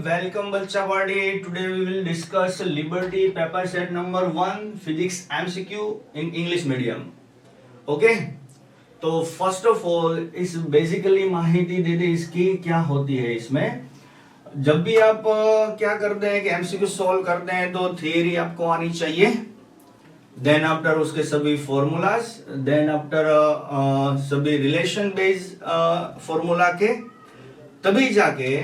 welcome बच्चा party. Today we will discuss Liberty paper set number 1 physics MCQ in English medium. Okay? तो first of all इस basically माहिती दे दे इसकी क्या होती है. इसमें जब भी आप क्या करते हैं कि एमसीक्यू सॉल्व करते हैं तो थियरी आपको आनी चाहिए, देन आफ्टर उसके सभी फॉर्मूलाज, देन आफ्टर सभी रिलेशन बेस्ड फॉर्मूला के, तभी जाके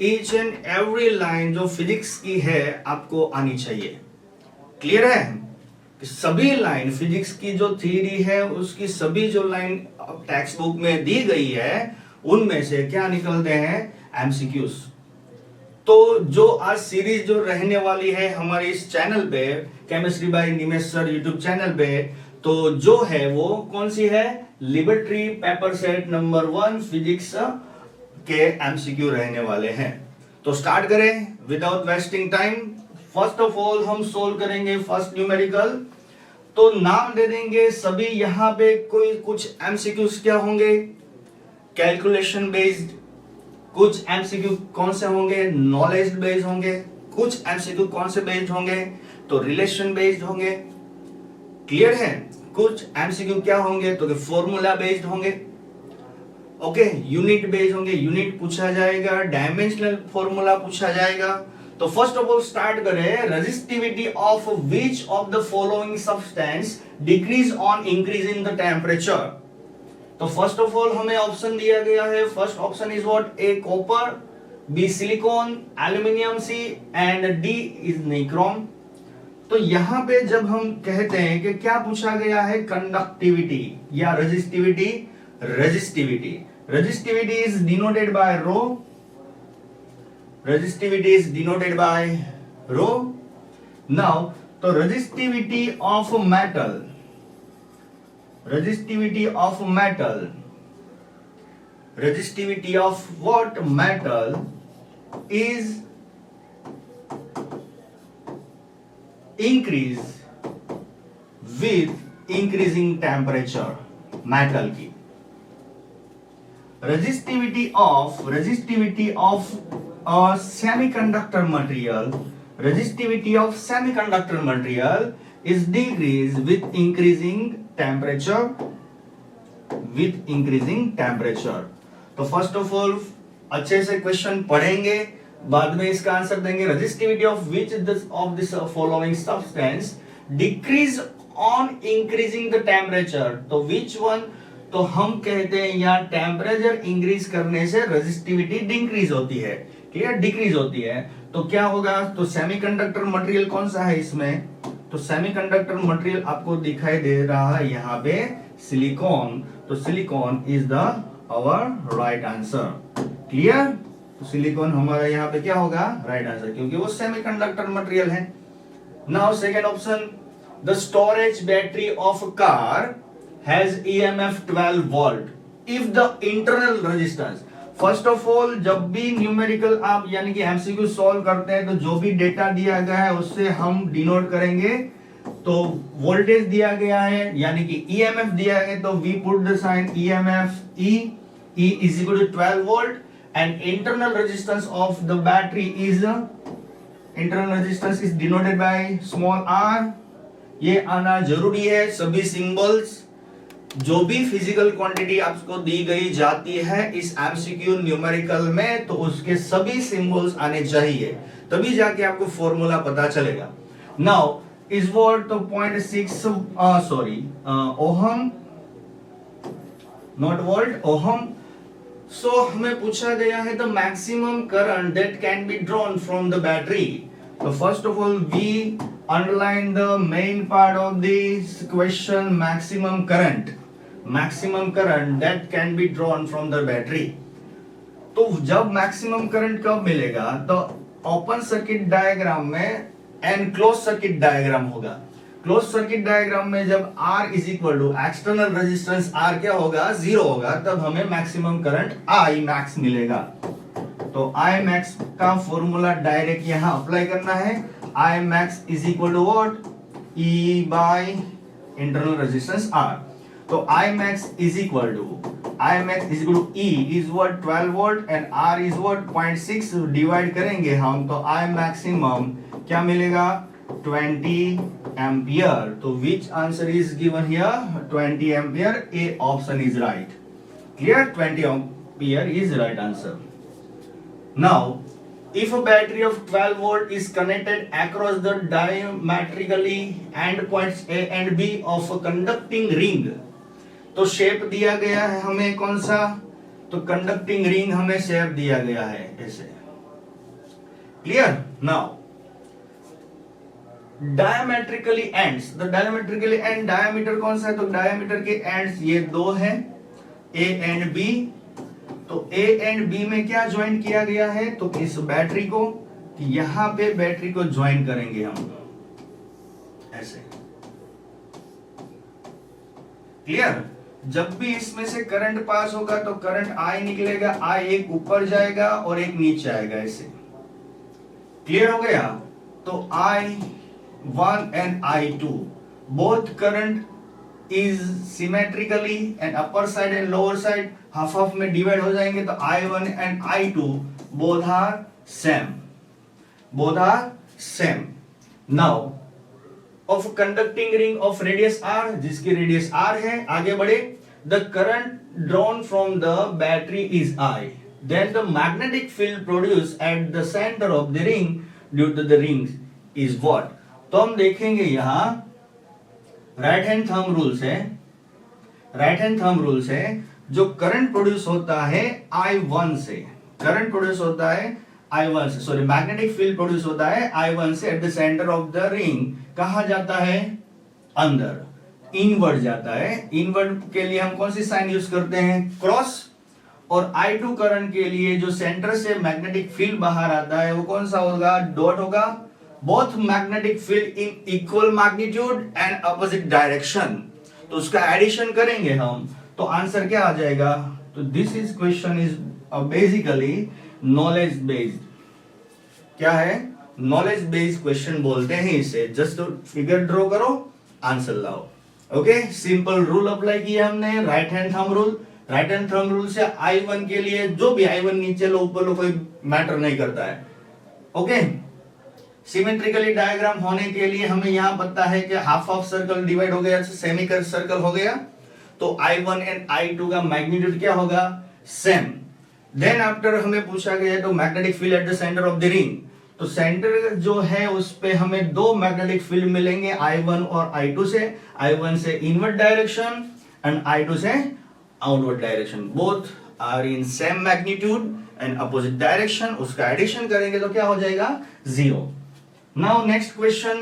ईच एंड एवरी लाइन जो फिजिक्स की है आपको आनी चाहिए. क्लियर है कि सभी लाइन फिजिक्स की जो थ्योरी है उसकी सभी जो लाइन टेक्स्ट बुक में दी गई है उनमें से क्या निकलते हैं, एमसीक्यूज. तो जो आज सीरीज जो रहने वाली है हमारे इस चैनल पे केमिस्ट्री बाय निमेश सर यूट्यूब चैनल पे, तो जो है वो कौन सी है, liberty paper set number 1 physics के एमसीक्यू रहने वाले हैं. तो स्टार्ट करें without wasting time. First of all हम सोल्व करेंगे फर्स्ट न्यूमेरिकल. तो नाम दे देंगे सभी. यहां पे कोई कुछ एमसीक्यूज क्या होंगे, कैलकुलेशन बेस्ड. कुछ एमसीक्यू कौन से होंगे, नॉलेज बेस्ड होंगे. कुछ एमसीक्यू कौन से बेस्ड होंगे, तो रिलेशन बेस्ड होंगे. क्लियर है. कुछ एमसीक्यू क्या होंगे, तो फॉर्मूला बेस्ड होंगे. ओके, यूनिट बेस्ड होंगे, यूनिट पूछा जाएगा, डायमेंशनल फॉर्मूला पूछा जाएगा. तो फर्स्ट ऑफ ऑल स्टार्ट करें. Resistivity of which of the following substance decrease on increase in the temperature. तो फर्स्ट ऑफ ऑल हमें ऑप्शन दिया गया है. First option is what, A copper, B silicon, aluminium C and D is nichrome. तो यहां पे जब हम कहते हैं कि क्या पूछा गया है, कंडक्टिविटी या resistivity. Resistivity is denoted by rho. Resistivity is denoted by rho. Now, तो resistivity of metal what metal is increase with increasing temperature. metal की resistivity of semiconductor material is decreased with increasing temperature. तो first of all अच्छे से question पढ़ेंगे, बाद में इसका answer देंगे. Resistivity of which of this following substance decrease on increasing the temperature. तो विच वन, तो हम कहते हैं यहाँ टेम्परेचर इंक्रीज करने से रेजिस्टिविटी डिक्रीज होती है. क्लियर, डिक्रीज होती है. तो क्या होगा, तो सेमीकंडक्टर मटेरियल कौन सा है इसमें, तो सेमीकंडक्टर मटेरियल आपको दिखाई दे रहा है यहाँ पे, सिलिकॉन. तो silicon is the our right answer. Clear. तो सिलिकॉन हमारा यहाँ पे क्या होगा, राइट आंसर, क्योंकि वो सेमीकंडक्टर मटेरियल है. Now second option, the storage battery of car has EMF 12 volt if the internal resistance. First of all जब भी न्यूमेरिकल आप यानी कि एमसीक्यू सॉल्व करते हैं तो जो भी डेटा दिया गया है उससे हम डिनोट करेंगे. तो वोल्टेज दिया गया है यानी कि EMF दिया है, तो we put the sign EMF E is equal to 12 volt and internal resistance of the battery is denoted by small r. ये आना जरूरी है. सभी सिंबल्स, जो भी फिजिकल क्वांटिटी आपको दी गई जाती है इस एमसीक्यू न्यूमेरिकल में, तो उसके सभी सिंबल्स आने चाहिए, तभी जाके आपको फॉर्मूला पता चलेगा. नाउ इस वर्ड तो 0.6 ओहम, नॉट वोल्ट, ओहम. सो हमें पूछा गया है the maximum current that can be drawn from the battery. So first of all, we underline the main part of this question, maximum current that can be drawn from the battery. तो जब maximum current कब मिलेगा, तो open circuit diagram में and close circuit diagram होगा. Close circuit diagram में जब R is equal to external resistance R क्या होगा, 0 होगा, तब हमें मैक्सिमम करंट I मैक्स मिलेगा. तो I max का फॉर्मूला डायरेक्ट यहां अप्लाई करना है. I max is equal to what, E by internal resistance R. तो I max is equal to I max is equal to E is what 12 volt and R is what 0.6 divide करेंगे हम तो I maximum क्या मिलेगा 20 ampere. तो विच answer is given here 20 ampere. A option is right. Clear 20 ampere is right answer. Now if a battery of 12 volt is connected across the diametrically endpoints A and B of a conducting ring, तो shape दिया गया है हमें कौन सा, तो conducting ring हमें shape दिया गया है ऐसे। Clear. Now diametrically ends, the diametrically end diameter कौन सा है, तो डायमीटर के एंड्स ये दो है ए एंड बी। तो ए एंड बी में क्या ज्वाइन किया गया है, तो इस बैटरी को यहां पे बैटरी को ज्वाइन करेंगे हम ऐसे। क्लियर। जब भी इसमें से करंट पास होगा तो करंट आई निकलेगा, आई एक ऊपर जाएगा और एक नीचे आएगा ऐसे। क्लियर हो गया। तो I1 and I2 both current is symmetrically and upper side and lower side half half में डिवाइड हो जाएंगे। तो I1 and I2 both are same, both are same। Now of conducting ring of radius R, जिसकी radius R है, आगे बढ़े। The current drawn from the battery is I, then the magnetic field produced at the center of the ring due to the rings is what। तो हम देखेंगे यहां right hand thumb rule से, right hand thumb rule से जो current produce होता है I1 से, करंट प्रोड्यूस होता है I1 से, सॉरी मैग्नेटिक फील्ड प्रोड्यूस होता है I1 से at the centre of the ring. कहां जाता है, अंदर, इनवर्ड जाता है। इनवर्ड के लिए हम कौन सी साइन यूज करते हैं, क्रॉस। और I2 करंट के लिए जो सेंटर से मैग्नेटिक फील्ड बाहर आता है वो कौन सा होगा, डॉट होगा। Both magnetic field in equal magnitude and opposite direction, तो उसका एडिशन करेंगे हम तो आंसर क्या आ जाएगा। तो this is question is basically knowledge based. क्या है, नॉलेज बेस्ड क्वेश्चन बोलते हैं इसे। जस्ट फिगर ड्रॉ करो, आंसर लाओ। ओके, सिंपल रूल अप्लाई किया हमने, right hand thumb rule. Right hand thumb rule से I1 के लिए जो भी I1 नीचे लो ऊपर लो कोई मैटर नहीं करता है। ओके, सिमेट्रिकली डायग्राम होने के लिए हमें यहां पता है कि हाफ ऑफ सर्कल डिवाइड हो गया, सेमी सर्कल हो गया। तो I1 एंड I2 का मैग्नीट्यूड क्या होगा, सेम। देन आफ्टर हमें पूछा गया तो magnetic field at the centre of the ring, तो सेंटर जो है उस पे हमें दो मैग्नेटिक फील्ड मिलेंगे I1 और I2 से। I1 से इनवर्ड डायरेक्शन एंड I2 से outward direction. Both are in same magnitude and opposite direction. उसका एडिशन करेंगे तो क्या हो जाएगा, 0। Now next question,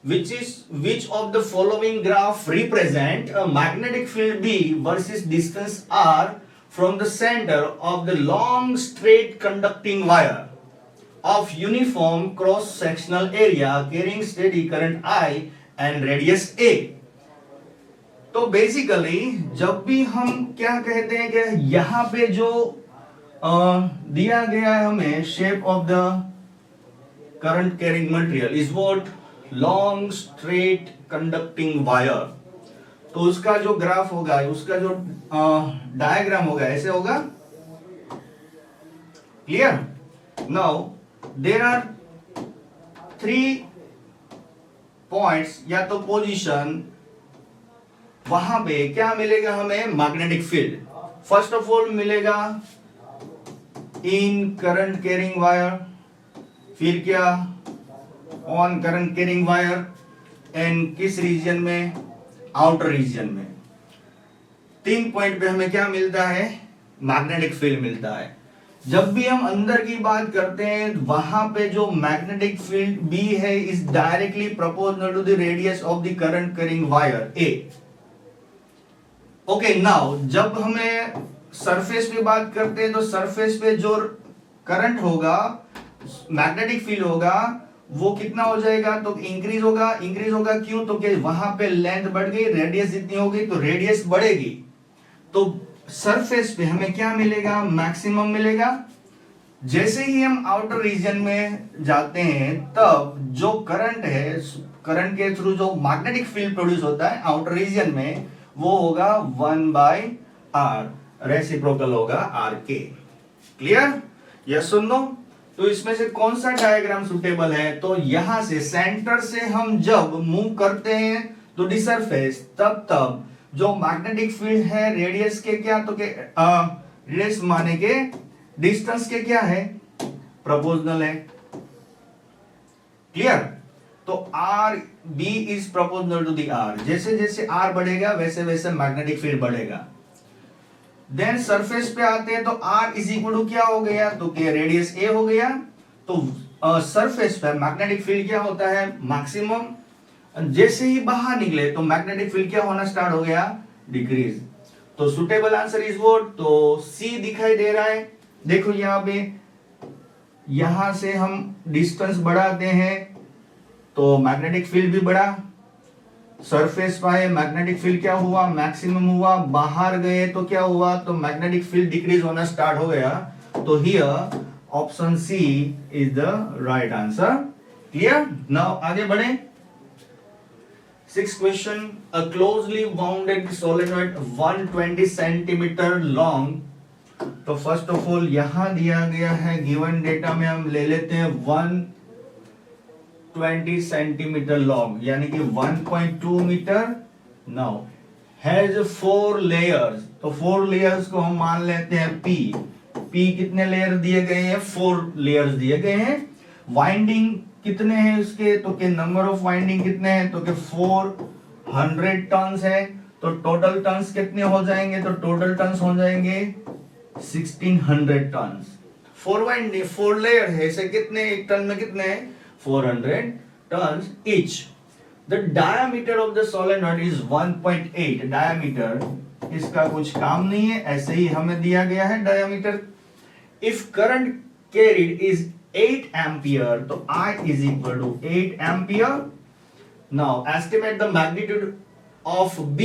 which of the following graph represent a magnetic field B versus distance R from the center of the long straight conducting wire of uniform cross sectional area carrying steady current I and radius A। तो basically जब भी हम क्या कहते हैं कि यहां पे जो दिया गया है हमें shape of the current carrying material is what, long straight conducting wire। तो उसका जो ग्राफ होगा, उसका जो डायग्राम होगा ऐसे होगा। Clear. Now there are 3 points या तो पोजीशन, वहां पे क्या मिलेगा हमें, magnetic field. First of all मिलेगा इन करंट कैरिंग वायर, फिर क्या on current carrying wire, and किस रीजन में, आउटर रीजन में। 3 पॉइंट पे हमें क्या मिलता है, मैग्नेटिक फील्ड मिलता है। जब भी हम अंदर की बात करते हैं वहां पे जो मैग्नेटिक फील्ड बी है is directly proportional to the radius of the current carrying wire a. Okay, now जब हमें सरफेस पे बात करते हैं तो सरफेस पे जो करंट होगा, मैग्नेटिक फील्ड होगा, वो कितना हो जाएगा, तो इंक्रीज होगा। इंक्रीज होगा क्यों, तो कि वहां पे लेंथ बढ़ गई, रेडियस जितनी होगी तो रेडियस बढ़ेगी। तो सरफेस पे हमें क्या मिलेगा, मैक्सिमम मिलेगा। जैसे ही हम आउटर रीजन में जाते हैं तब जो करंट है, करंट के थ्रू जो मैग्नेटिक फील्ड प्रोड्यूस होता है आउटर रीजन में, वो होगा 1/r। रेसिप्रोकल होगा आर के। क्लियर? यस और नो? तो इसमें से कौन सा डायग्राम सुटेबल है? तो यहां से सेंटर से हम जब मूव करते हैं तो दी सरफेस, तब जो मैग्नेटिक फील्ड है रेडियस के क्या, तो के रेडियस माने के डिस्टेंस के क्या है, प्रोपोर्शनल है। क्लियर? तो R B is proportional to the R. जैसे जैसे आर बढ़ेगा वैसे वैसे मैग्नेटिक फील्ड बढ़ेगा। देन सरफेस पे आते हैं तो आर इज इक्वल टू क्या हो गया, तो के रेडियस ए हो गया। तो सरफेस पे मैग्नेटिक फील्ड क्या होता है, मैक्सिमम। जैसे ही बाहर निकले तो मैग्नेटिक फील्ड क्या होना स्टार्ट हो गया, डिक्रीज। तो सुटेबल आंसर इज व्हाट, तो सी दिखाई दे रहा है। देखो यहां पे, यहां से हम डिस्टेंस बढ़ाते हैं तो मैग्नेटिक फील्ड भी बढ़ा। सरफेस पाए मैग्नेटिक फील्ड क्या हुआ, मैक्सिमम हुआ। बाहर गए तो क्या हुआ, तो मैग्नेटिक फील्ड डिक्रीज होना स्टार्ट हो गया। तो here option C is the right answer. Clear? Now आगे बढ़े। 6th question, a closely bounded solenoid 120 centimetre long. तो फर्स्ट ऑफ ऑल यहां दिया गया है, गिवन डेटा में हम ले लेते हैं 120 सेंटीमीटर लॉन्ग, यानी कि 1.2 मीटर। नाउ हैज 4 लेयर्स, तो 4 लेयर्स को हम मान लेते हैं पी। पी कितने लेयर दिए गए हैं, 4 लेयर्स दिए गए हैं। वाइंडिंग कितने हैं उसके, तो के नंबर ऑफ वाइंडिंग कितने हैं, तो के 400 टर्न्स है। तो टोटल टर्न्स कितने हो जाएंगे, तो टोटल टर्न्स हो जाएंगे 1600 टर्न्स। 4 वाइंडिंग 4 लेयर है, इसे कितने, एक टन में कितने हैं, 400 turns each. The diameter of the solenoid is 1.8। Diameter इसका कुछ काम नहीं है, ऐसे ही हमें दिया गया है diameter. If current carried is 8 ampere, तो I is equal to 8 ampere. Now estimate the magnitude of B,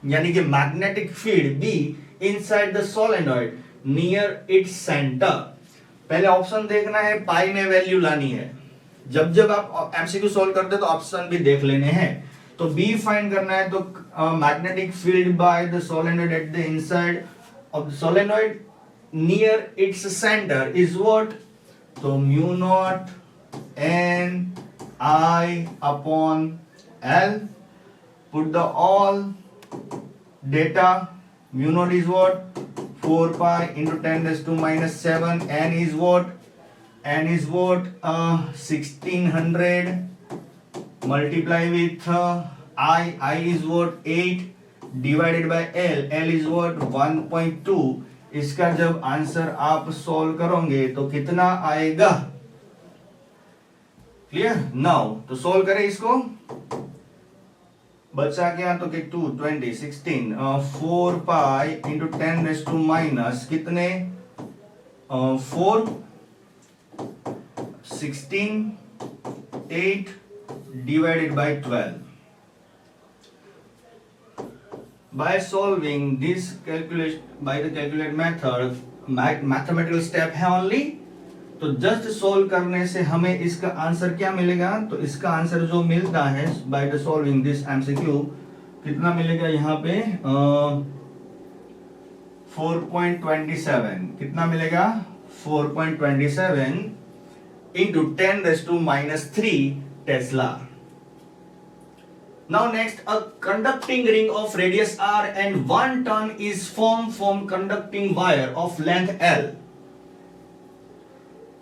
यानी कि magnetic field B inside the solenoid near its center। पहले ऑप्शन देखना है, पाई में वैल्यू लानी है। जब जब आप एमसीक्यू सॉल्व करते तो ऑप्शन भी देख लेने हैं। तो B फाइंड करना है, तो magnetic field by the solenoid at the inside of the solenoid near its centre is what, तो mu nought n i upon l. Put the all data. Mu nought is what, 4 pi into 10⁻⁻⁷। N is what, n is what 1600 multiply with i, i is what 8 divided by l, l is what 1.2। इसका जब answer आप solve करोगे तो कितना आएगा, clear? Now तो solve करें इसको। बचा क्या, तो कि 2 20 16 4 पाई इंटू 10⁻⁻, कितने 4 16 8 divided bye 12। By solving this calculation by the calculate method, mathematical step है only। तो जस्ट सोल्व करने से हमें इसका आंसर क्या मिलेगा, तो इसका आंसर जो मिलता है by the solving this MCQ, कितना मिलेगा यहाँ पे 4.27। कितना मिलेगा, 4.27 into 10⁻³ Tesla. Now next, a conducting ring of radius r and 1 turn is formed from conducting wire of length L,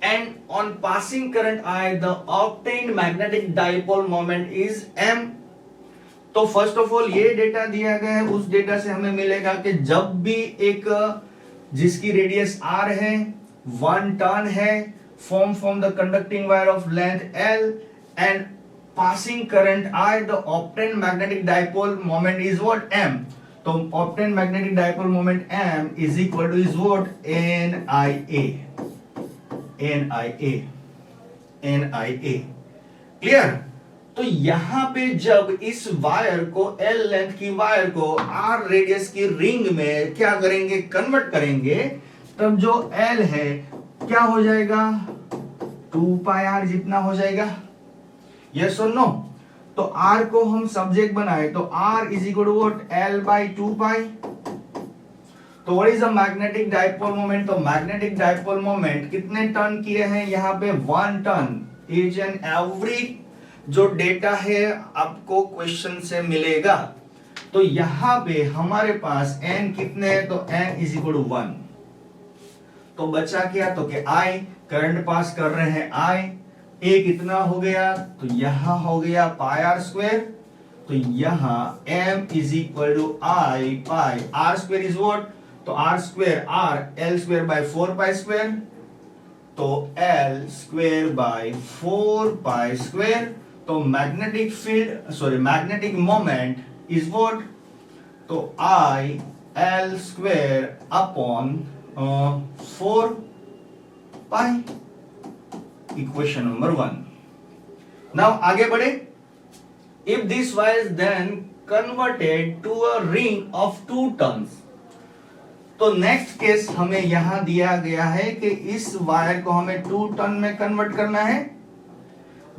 and on passing current I, the obtained magnetic dipole moment is m। तो first of all ये data दिया गया है, उस data से हमें मिलेगा कि जब भी एक जिसकी रेडियस r है, 1 टर्न है, form from the conducting wire of length L and passing current I, the obtained magnetic dipole moment is what, m। तो obtained magnetic dipole moment m is equal to is what, NIA, NIA, NIA। Clear? तो यहां पे जब इस wire को, L length की wire को R radius की रिंग में क्या करेंगे, कन्वर्ट करेंगे, तब जो L है क्या हो जाएगा, 2 पाई R जितना हो जाएगा। यस और नो? तो R को हम सब्जेक्ट बनाए तो R is equal to what, L by 2 pi. तो what is the magnetic dipole moment? तो मैग्नेटिक डाइपोल मोमेंट कितने टर्न किए हैं यहाँ पे? 1 टर्न। ईच एंड एवरी जो डेटा है आपको क्वेश्चन से मिलेगा। तो यहाँ पे हमारे पास n कितने हैं? तो n इज इक्वल टू 1। तो बचा क्या? तो कि I करंट पास कर रहे हैं I, A कितना हो गया? तो यहाँ हो गया पाई आर स्क्वायर। तो यहाँ m is equal to I pi R square is what? तो R square R L square by 4 pi square, तो L square by 4 pi square. तो magnetic field magnetic moment is what? तो I L square upon 4 pi. Equation number 1। Now आगे बढ़े। If this wire then converted to a ring of 2 turns. तो next case हमें यहां दिया गया है कि इस वायर को हमें 2 टर्न में कन्वर्ट करना है।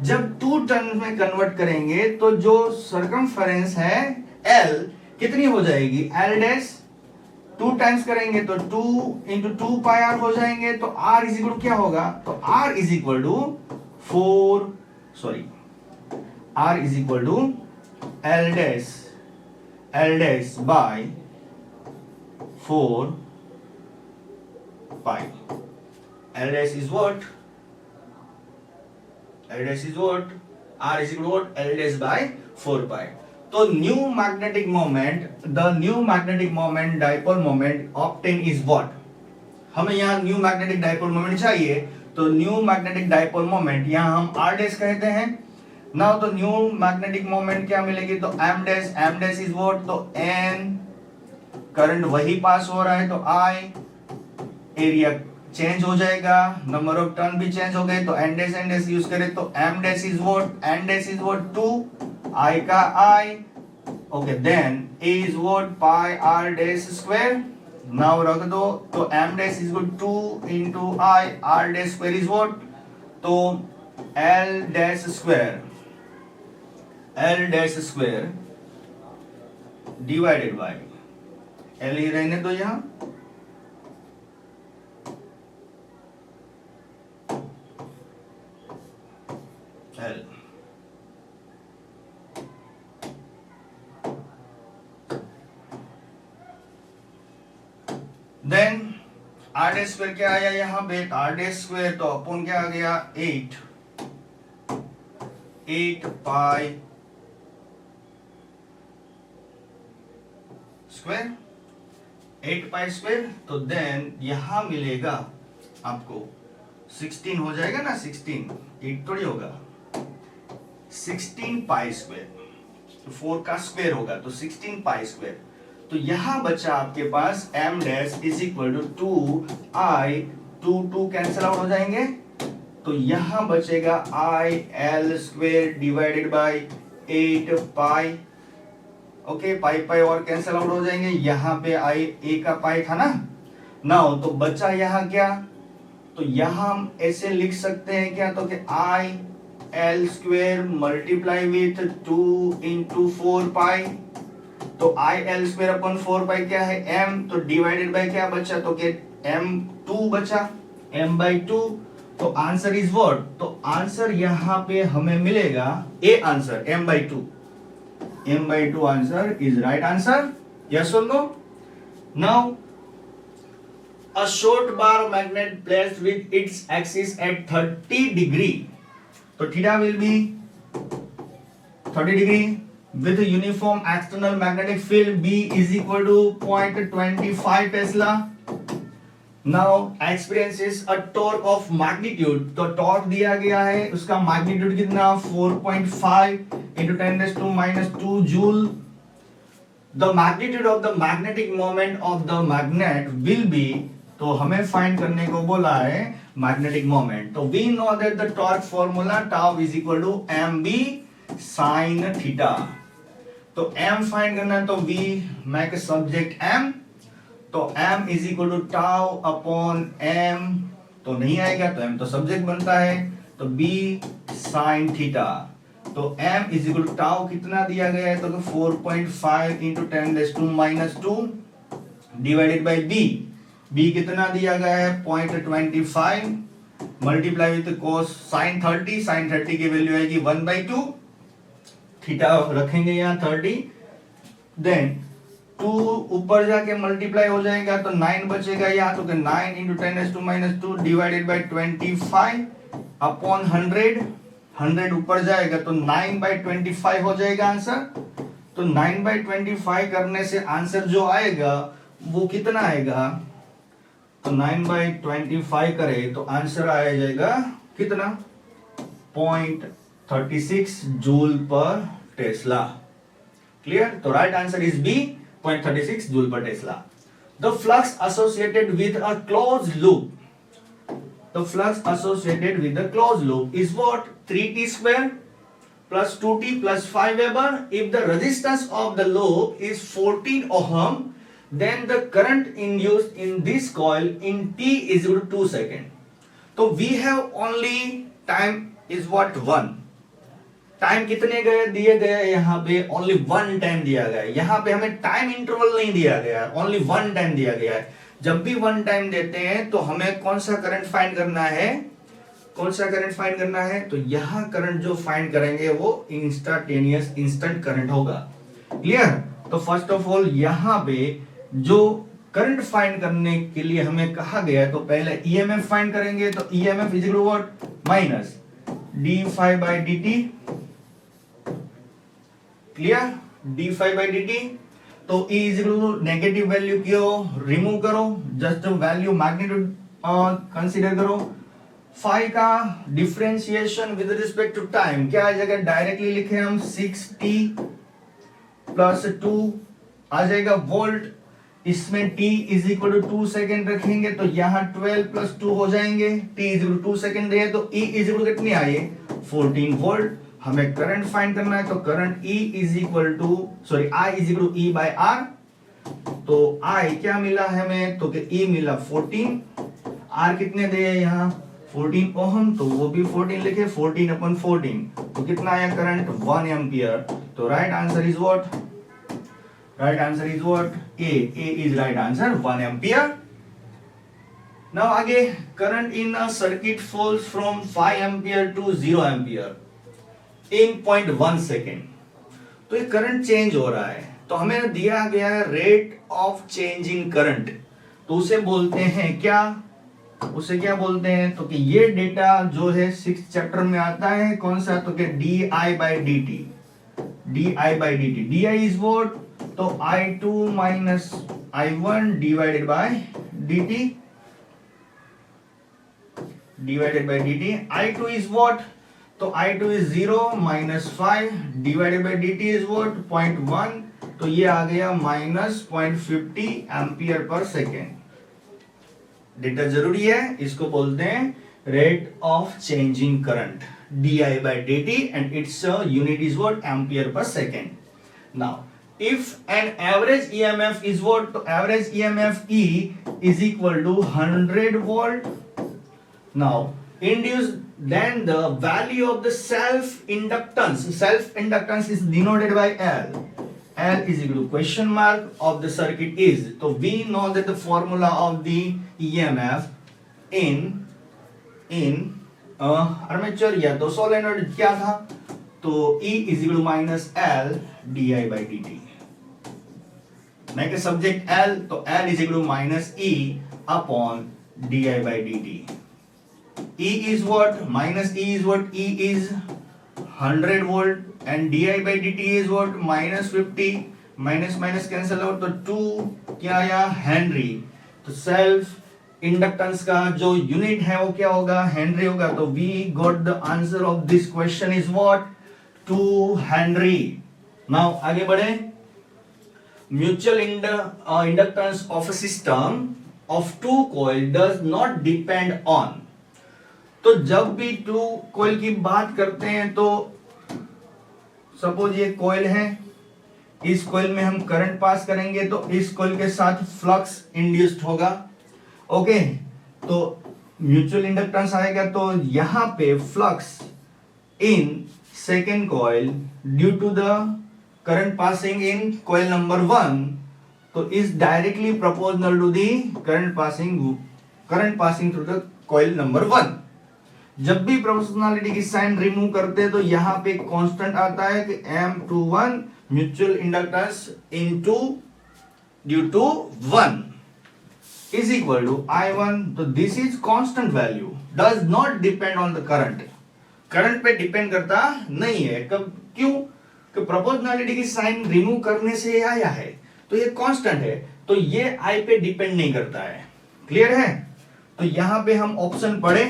जब 2 टर्न में कन्वर्ट करेंगे तो जो सर्कमफेरेंस है L कितनी हो जाएगी? L डैश 2 टाइम्स करेंगे तो 2 इंटू 2 पाई आर हो जाएंगे। तो R इज इक्वल क्या होगा? तो R is equal to R is equal to L dash by 4 pi. L dash is what? L dash is what? R is equal to what? L dash by 4 pi. तो new magnetic moment, the new magnetic moment dipole moment obtain is what? हमें यहाँ new magnetic dipole moment चाहिए। तो new magnetic dipole moment यहाँ हम R dash कहते हैं। Now तो न्यू मैग्नेटिक मोमेंट क्या मिलेगी? तो M डैश इज व्हाट? तो N करंट वही पास हो रहा है तो I एरिया चेंज हो जाएगा, नंबर ऑफ टर्न भी चेंज हो गए। तो एन डैश यूज करें तो M dash is what? N dash is what? 2 I का I. Okay then A is what? Pi R dash square. Now रख दो तो M dash is what? 2 into I R dash square is what? तो L dash square divided by L ही रहने दो यहां। L then R dash square क्या आया यहाँ पे? आर डैश स्क्वायर तो अपन क्या आ गया? 8 पाई स्क्वायर, 8 पाई स्क्वायर। तो देन यहां मिलेगा आपको 16 हो जाएगा ना? 16 8 थोड़ी होगा, 16 पाई स्क्वायर। तो 4 का स्क्वायर होगा तो 16 पाई स्क्वायर। तो यहां बचा आपके पास m dash is equal to 2i, 2 cancel out हो जाएंगे। तो यहां बचेगा i l square divided by 8 pi. Okay pi और कैंसिल आउट हो जाएंगे। यहां पे i a का पाई था ना। नाउ तो बचा यहां क्या? तो यहां हम ऐसे लिख सकते हैं क्या? तो कि i L square multiply with 2 into 4 पाई। तो I L स्क्वायर अपन 4 पाई क्या है? M। तो डिवाइडेड बाय क्या बचा? तो कि M 2 बचा, M बाई 2। तो आंसर इज व्हाट? तो आंसर यहां पे हमें मिलेगा A answer M by 2। M by 2 answer is right answer. Yes और no? Now a short bar magnet placed with its axis at 30 degree. So theta will be 30 degree with a uniform external magnetic field B is equal to 0.25 Tesla. Now experiences a torque of magnitude. तो torque दिया गया है, उसका magnitude कितना? 4.5 into 10⁻⁻2 joule. The magnitude of the magnetic moment of the magnet will be, तो हमें find करने को बोला है मैग्नेटिक मोमेंट। तो we know that the torque formula tau is equal to M B sine theta. तो m find करना है तो v मेक सब्जेक्ट m। तो m is equal to tau upon m। तो नहीं आएगा तो m तो सब्जेक्ट बनता है। तो b साइन थीटा। तो m is equal to tau कितना दिया गया है? तो 4.5 इंटू 10⁻⁻2 डिवाइडेड बाय बी कितना दिया गया है 0.25 मल्टीप्लाई विथ cos sin 30 की वैल्यू आएगी 1/2, थीटा रखेंगे यहाँ 30, देन 2 ऊपर जाके मल्टीप्लाई हो जाएगा तो 9 बचेगा यहाँ, तो 9 into 10⁻²-2 डिवाइडेड बाय 25 अपॉन 100 ऊपर जाएगा तो 9/25 हो जाएगा आंसर। तो 9/25 करने से आंसर जो आएगा वो कितना आएगा, तो 9/25 करे तो आंसर आ जाएगा कितना 0.36 जूल पर टेस्ला। क्लियर? तो right answer is B 0.36 joule per tesla. The flux associated with a closed loop, the flux associated with the closed loop is what 3t square plus 2t plus 5 Weber. If the resistance of the loop is 14 ohm, then the current induced in this coil in t is equal to 2 seconds. So we have only time is what 1. Time कितने गए दिए गए यहाँ पे only 1 time दिया गया है, यहाँ पे हमें टाइम इंटरवल नहीं दिया गया है, ओनली 1 टाइम दिया गया है। जब भी 1 टाइम देते हैं तो हमें कौन सा करंट फाइंड करना है, कौन सा करंट फाइंड करना है, तो यहाँ करंट जो फाइंड करेंगे वो इंस्टेंटेनियस इंस्टेंट करंट होगा। क्लियर? तो फर्स्ट ऑफ ऑल यहाँ पे जो करंट फाइंड करने के लिए हमें कहा गया है तो पहले ईएमएफ फाइंड करेंगे, तो EMF is equal to what minus d∅dt। Clear? d∅dt, तो E is equal to negative value क्यों रिमूव करो, जस्ट वैल्यू मैग्नीट्यूड कंसीडर करो। फाई का differentiation with respect to time क्या आ जाएगा, डायरेक्टली लिखे हम 6t प्लस 2 आ जाएगा वोल्ट, इसमें t is equal to 2 second रखेंगे तो यहाँ 12 प्लस 2 हो जाएंगे, t is equal to 2 second रहे तो E इज इक्वल कितनी आई 14 वोल्ट। हमें करंट फाइंड करना है तो current I is equal to I is equal to E by R। तो I क्या मिला है हमें, तो कि E मिला 14, R कितने दे यहाँ 14 ओहम, तो वो भी 14 लिखे 14/14, तो कितना आया करंट 1 एम्पियर। तो right answer is what, right answer is what A is right answer 1 ampere. Now आगे current in a circuit falls from 5 ampere to 0 ampere in 0.1 second. तो ये करंट चेंज हो रहा है, तो हमें दिया गया है रेट ऑफ चेंजिंग करंट, तो उसे बोलते हैं क्या, उसे क्या बोलते हैं, तो कि ये डेटा जो है 6th चैप्टर में आता है कौन सा, तो कि di/dt, di/dt, di is what, तो i2 minus i1 divided by dt, divided by dt, i2 is what, तो i2 is 0 minus 5 divided by dt is what 0.1, तो ये आ गया minus 0.50 ampere per second. Data जरूरी है, इसको बोलते हैं rate of changing current di/dt and its unit is what ampere per second. Now if an average EMF is what, तो average EMF E is equal to 100 volt. Now induced, then the value of the self inductance is denoted by L is equal to question mark of the circuit is, so we know that the formula of the EMF in armature या तो solenoid क्या था, तो E is equal to minus L di/dt। Next subject L, तो L is equal to minus E upon di/dt। E is what, minus E is what, E is 100 volt and di/dt is what minus 50, minus minus cancel out, तो 2 क्या आया Henry. तो self inductance का जो unit है वो क्या होगा, हेनरी होगा। तो we got the answer of this question is what 2 henry. Now आगे बढ़े, mutual inductance of a system of 2 coil does not depend on, तो जब भी 2 कॉइल की बात करते हैं तो सपोज ये कॉइल है, इस कॉइल में हम करंट पास करेंगे तो इस कॉइल के साथ फ्लक्स इंड्यूस्ड होगा। ओके, तो म्यूचुअल इंडक्टेंस आएगा, तो यहां पे flux in second coil due to the current passing in coil number 1 तो is directly proportional to the current passing through the coil number 1। जब भी प्रोपोर्शनलिटी की साइन रिमूव करते हैं तो यहां पे कांस्टेंट आता है कि M21 mutual inductance into due to 1 is equal to I1। तो this is constant value, does not depend on the current. Current पे डिपेंड करता नहीं है। कब, क्यों? कि प्रोपोर्शनलिटी की साइन रिमूव करने से ये आया है, तो ये कांस्टेंट है, तो ये I पे डिपेंड नहीं करता है। क्लियर है? तो यहां पे हम ऑप्शन पढ़े,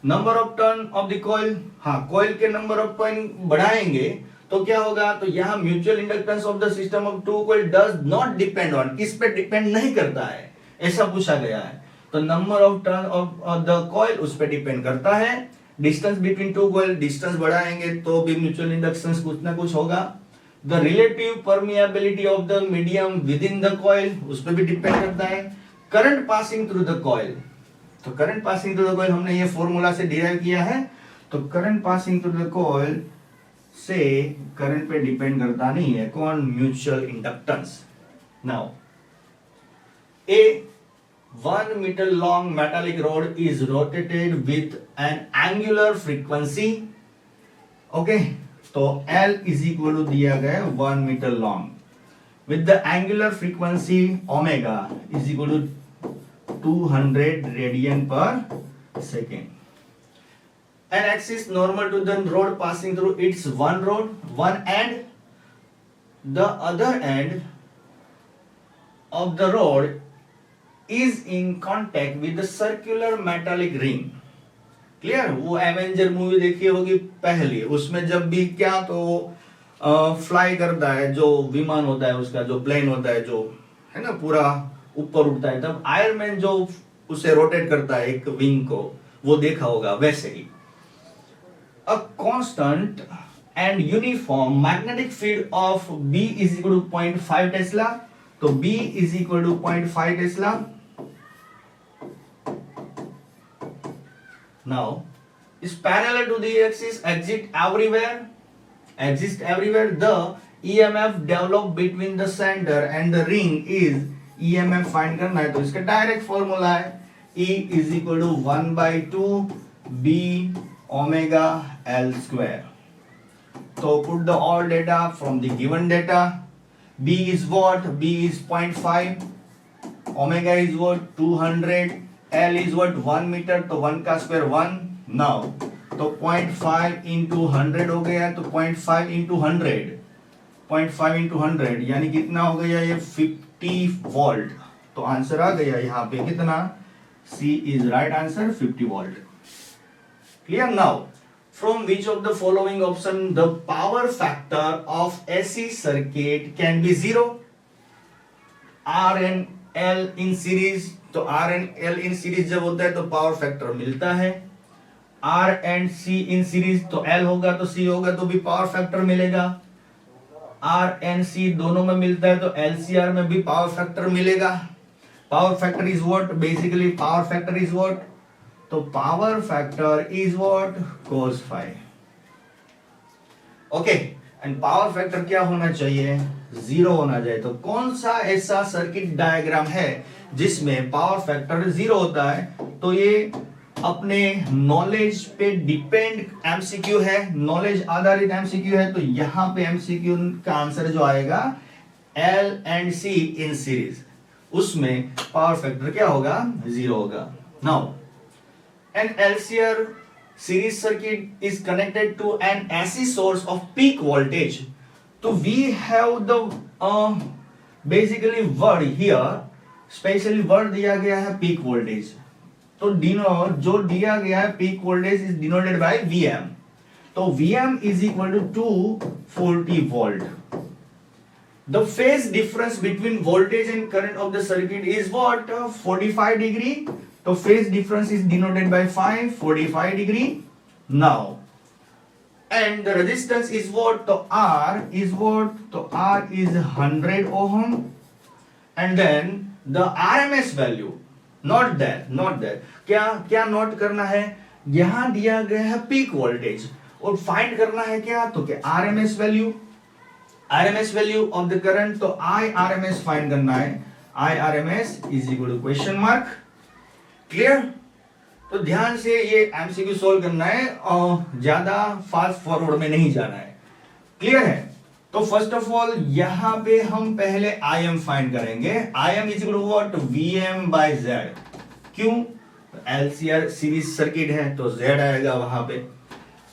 number of turn of the coil, हाँ कॉइल के नंबर ऑफ टर्न बढ़ाएंगे तो क्या होगा, तो यहां mutual inductance of the system of two coil does not depend on, किस पे डिपेंड नहीं करता है, ऐसा पूछा गया है। तो number of turn of the coil उस पे डिपेंड करता है। Distance between two coil, distance बढ़ाएंगे तो भी म्यूचुअल इंडक्टेंस कुछ ना कुछ होगा। The relative permeability of the medium within the coil, उस पे भी डिपेंड करता है। Current passing through the coil, तो current passing through the coil हमने ये फॉर्मूला से डिराइव किया है। तो current passing through the coil से करंट पे डिपेंड करता नहीं है कौन, mutual inductance. Now A 1 meter long metallic rod is rotated with an angular frequency, okay, तो L is equal to दिया गया 1 meter long with the angular frequency omega is equal to 200 radian per second. An axis normal to the rod passing through its one end, the other end of the rod is in contact with the circular metallic ring. Clear? वो Avenger movie देखी होगी पहली, उसमें जब भी क्या तो fly करता है, जो विमान होता है उसका, जो प्लेन होता है, जो है ना पूरा ऊपर उड़ता है, तब आयरन मैन जो उसे रोटेट करता है एक विंग को, वो देखा होगा। वैसे ही a constant and uniform magnetic field of B is equal to 0.5 tesla, तो B is equal to 0.5 tesla. Now is parallel to the axis, exist everywhere. The EMF developed between the center and the ring is EMF find करना है, तो इसका direct formula है E is equal to 1/2 B omega L square. So put the all data from the given data. B is what? B is 0.5, omega is what? 200, L is what? 1 meter, तो 1 का square 1। Now तो 0.5 into 100 हो गया, तो 0.5 into 100, 0.5 into 100 यानी कितना हो गया ये 50 वोल्ट। तो आंसर आ गया यहाँ पे कितना, C is right answer 50 volt. Clear? Now from which of the following option the power factor of AC circuit can be 0? R and L in series, तो R and L in series जब होता है तो power factor मिलता है। R and C in series, तो L होगा तो C होगा तो भी पावर फैक्टर मिलेगा। R and C दोनों में मिलता है तो LCR में भी पावर फैक्टर मिलेगा। Power factor is what? Basically power factor is what? तो power factor is what? cos phi। Okay, and power factor क्या होना चाहिए? 0 होना चाहिए। तो कौन सा ऐसा सर्किट डायग्राम है जिसमें पावर फैक्टर 0 होता है? तो ये अपने नॉलेज पे डिपेंड एमसीक्यू है, नॉलेज आधारित एमसीक्यू है। तो यहां पे एमसीक्यू का आंसर जो आएगा L and C in series, उसमें पावर फैक्टर क्या होगा? 0 होगा। Now an LCR series circuit is connected to an AC source of peak voltage. So we have the basically word here, specially word दिया गया है peak voltage. तो जो दिया गया है peak voltage is denoted by VM. तो VM is equal to 240 volt. The phase difference between voltage and current of the circuit is what? 45 degree. तो phase difference is denoted by 45 degree. Now, and the resistance is what? तो R is what? तो R is 100 ohm. And then the RMS value, not that. क्या note करना है? यहां दिया गया है पीक वोल्टेज और फाइंड करना है क्या? तो क्या RMS value? RMS value of the current, तो IRMS फाइंड करना है। IRMS is equal to question mark. Clear? तो ध्यान से ये एमसीक्यू सोल्व करना है और ज्यादा फास्ट फॉरवर्ड में नहीं जाना है। क्लियर है? तो फर्स्ट ऑफ ऑल यहां पे हम पहले IM फाइंड करेंगे। IM is equal to what? VM by Z। क्यों? LCR सीरीज सर्किट है तो Z आएगा वहां पे।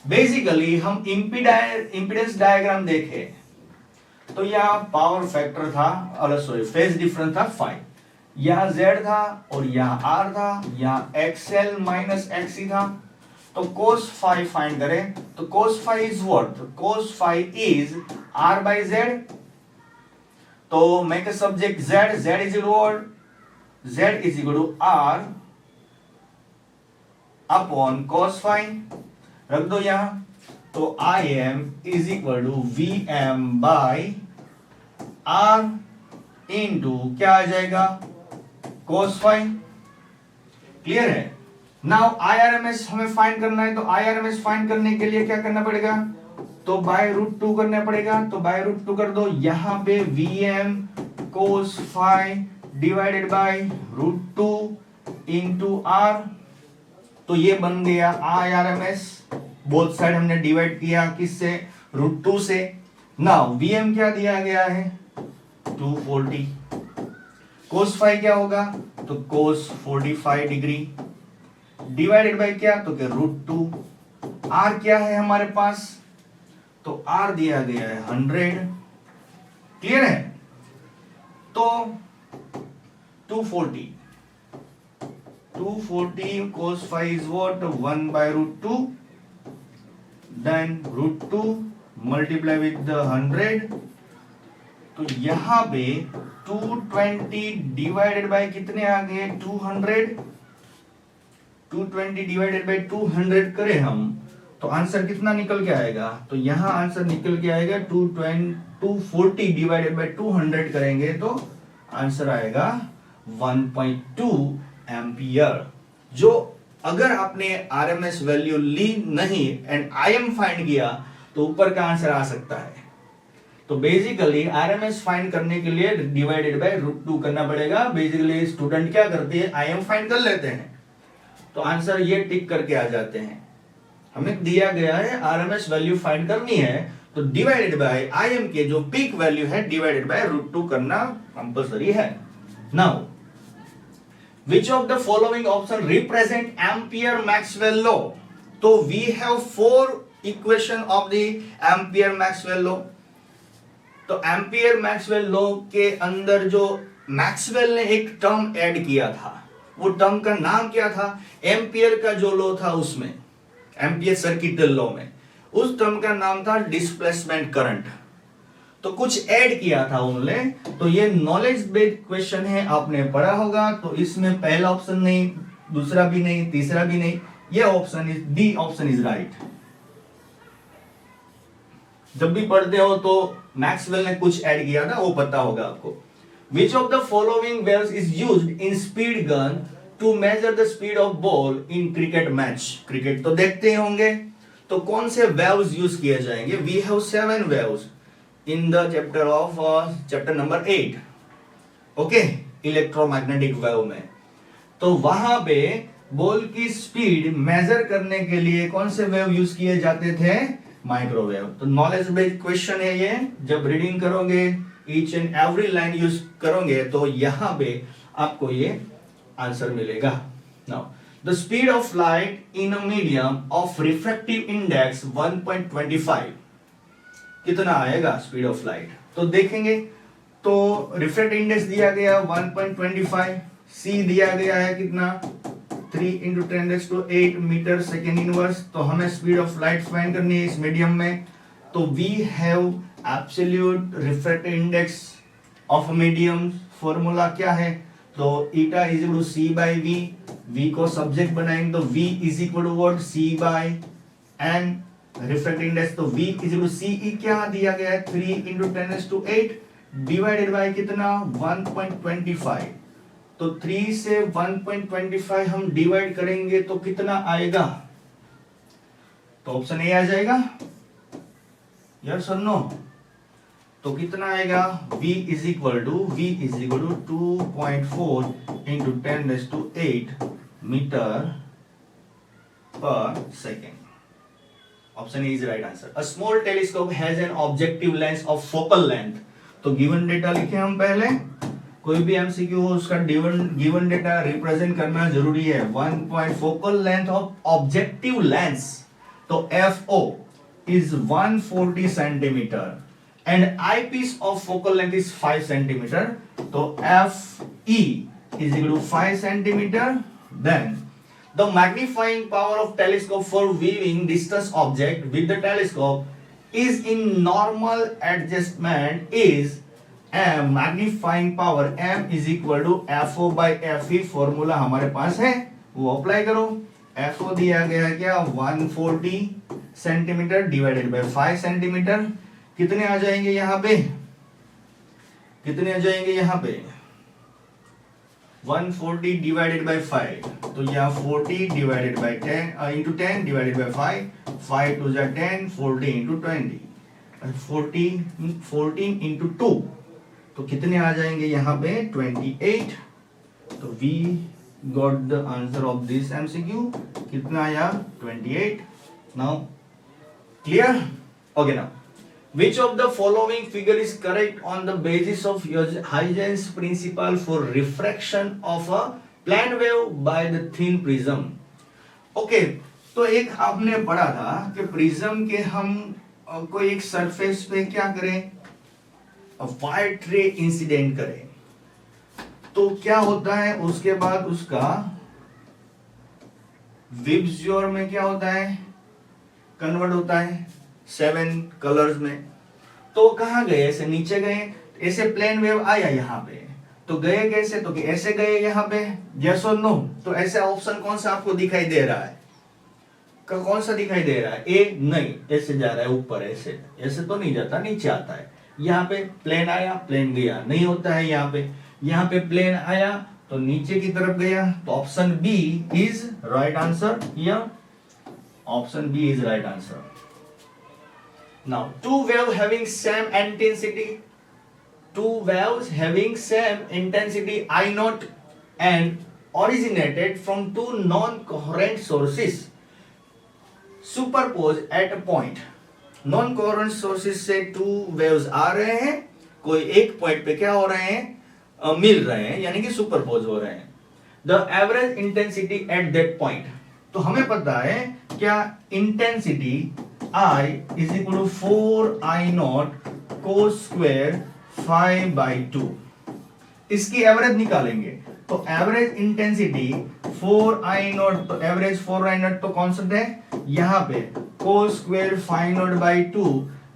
बेसिकली हम इंपीडेंस डायग्राम देखें तो यहाँ पावर फैक्टर था, सॉरी फेज डिफरेंस था 5, यहाँ Z था और यहाँ R था, यहाँ XL माइनस XC था। तो cos phi फाइंड करें तो cos phi is what? cos phi इज R by Z। तो make a subject Z, Z is equal Z is equal to R upon cos phi, रख दो यहां। तो IM is equal to VM by R into क्या आ जाएगा? cos phi। Clear है? नाउ IRMS हमें फाइंड करना है, तो IRMS फाइंड करने के लिए क्या करना पड़ेगा? तो बाय रूट 2 करना पड़ेगा। तो बाय रूट 2 कर दो। यहां पे VM cos phi divided by root 2 into R, तो ये बन गया IRMS। बोथ साइड हमने डिवाइड किया किससे? रूट 2 से। नाउ VM क्या दिया गया है? 240। cos phi क्या होगा? तो cos 45 डिग्री डिवाइडेड बाय क्या? तो क्या? रूट 2। R क्या है हमारे पास? तो R दिया गया है 100। क्लियर है? तो 240 cos phi is what? 1 by root 2, then root 2 multiply with the 100। तो यहां पे 220 डिवाइडेड बाय कितने आ गए? 200। 220 डिवाइडेड बाय 200 करें हम तो आंसर कितना निकल के आएगा? तो यहां आंसर निकल के आएगा 240 डिवाइडेड बाय 200 करेंगे तो आंसर आएगा 1.2 एम्पियर। जो अगर आपने RMS वैल्यू ली नहीं एंड IM फाइंड किया तो ऊपर का आंसर आ सकता है। तो बेसिकली RMS फाइंड करने के लिए डिवाइडेड बाय रूट 2 करना पड़ेगा। बेसिकली स्टूडेंट क्या करते हैं? IM फाइंड कर लेते हैं तो आंसर ये टिक करके आ जाते हैं। हमें दिया गया है RMS वैल्यू फाइंड करनी है तो डिवाइडेड बाय IM के जो पीक वैल्यू है डिवाइडेड बाय रूट 2 करना कंपलसरी है। Now which of the following option represent Ampere Maxwell law? तो we have 4 equation of the Ampere Maxwell law। तो Ampere Maxwell law के अंदर जो मैक्सवेल ने एक टर्म ऐड किया था, वो टर्म का नाम क्या था? एम्पियर का जो लॉ था उसमें, एम्पियर सर्किट लॉ में, उस टर्म का नाम था डिस्प्लेसमेंट करंट। तो कुछ ऐड किया था उन्होंने। तो ये नॉलेज बेस्ड क्वेश्चन है, आपने पढ़ा होगा। तो इसमें पहला ऑप्शन नहीं, दूसरा भी नहीं, तीसरा भी नहीं, ये option is D option is right. जब भी पढ़ते हो तो मैक्सवेल ने कुछ ऐड किया था, वो पता होगा आपको। Which of the following waves is used in speed gun to measure the speed of ball in cricket match? Cricket तो देखते होंगे, तो कौन से वेव्स यूज किए जाएंगे? We have 7 waves in the chapter of chapter number 8, okay, electromagnetic wave में। तो वहां पे बॉल की स्पीड मेजर करने के लिए कौन से वेव यूज किए जाते थे? माइक्रोवेव। तो नॉलेज बेस्ड क्वेश्चन है ये। जब रीडिंग करोगे each and every line use करोगे तो यहां पे आपको ये आंसर मिलेगा। Now the speed of light in a medium of refractive index 1.25, कितना आएगा स्पीड ऑफ लाइट? तो देखेंगे तो रिफ्रैक्टिव इंडेक्स दिया गया 1.25, सी दिया गया है कितना? 3 × 10⁸ मीटर सेकेंड इनवर्स। तो हमें स्पीड ऑफ लाइट फाइंड करनी है इस मीडियम में। तो we have absolute refractive index of medium, formula क्या है? तो eta is equal to C by V, V को सब्जेक्ट बनाएंगे तो V is equal to what? C by N. Refractive index तो V is equal to C, क्या दिया गया है? 3 × 10⁸ डिवाइडेड बाय कितना? 1.25। तो 3 से 1.25 हम डिवाइड करेंगे तो कितना आएगा? तो ऑप्शन ए आ जाएगा। यस और नो? तो कितना आएगा V is equal to 2.4 into 10⁸ metre per second. Option is right answer. A small telescope has an objective lens of focal length. तो गिवन डेटा लिखे हम पहले. कोई भी एमसीक्यू हो उसका गिवन डेटा रिप्रेजेंट करना जरूरी है. 1 focal length of objective lens, तो FO is 140 centimetre and eyepiece of focal length is 5 centimetre. तो FE is equal to 5 centimetre. Then the magnifying power of telescope for viewing distant object with the telescope is in normal adjustment is magnifying power M is equal to FO by FE. Formula हमारे पास है, वो apply करो. FO दिया गया है क्या 140 centimetre divided by 5 centimetre. कितने आ जाएंगे यहाँ पे, कितने आ जाएंगे यहाँ पे 140 डिवाइडेड बाय 5. तो यहाँ 40 divided by 10 into 10 divided by 5 two जा 10, 40 इंटू 20, 14 इंटू 2. तो कितने आ जाएंगे यहाँ पे 28. तो we got the answer of this MCQ. कितना आया 28. Now clear? Okay. Now which of the following figure is correct on the basis of Huygens principle for refraction of a plane wave by the thin prism? Okay, तो एक आपने पढ़ा था कि prism के हम कोई एक सरफेस पे क्या करें, वाइट रे इंसिडेंट करें. तो क्या होता है उसके बाद उसका विब्ज्योर में क्या होता है, कन्वर्ट होता है 7 कलर्स में. तो कहां गए, ऐसे नीचे गए, ऐसे प्लेन वेव आया यहाँ पे. तो गए कैसे, तो कि ऐसे गए यहाँ पे. यस और नो. तो ऐसे ऑप्शन कौन सा आपको दिखाई दे रहा है, कौन सा दिखाई दे रहा है? ए नहीं, ऐसे जा रहा है ऊपर, ऐसे ऐसे तो नहीं जाता, नीचे आता है. यहाँ पे प्लेन आया, प्लेन गया, नहीं होता है यहाँ पे. यहाँ पे प्लेन आया तो नीचे की तरफ गया. तो option B is right answer. या option B is right answer. Now, two waves having same intensity I naught and originated from two non-coherent sources superpose at a point. Non-coherent sources से two waves आ रहे हैं, कोई एक point पे क्या हो रहे हैं, मिल रहे हैं, यानी कि सुपरपोज हो रहे हैं. The average intensity at that point. तो हमें पता है क्या intensity I is equal to 4I naught cos square phi by 2. इसकी एवरेज निकालेंगे. तो एवरेज इंटेंसिटी 4I naught, तो एवरेज 4I naught तो कांस्टेंट है यहाँ पे. cos square phi naught by 2.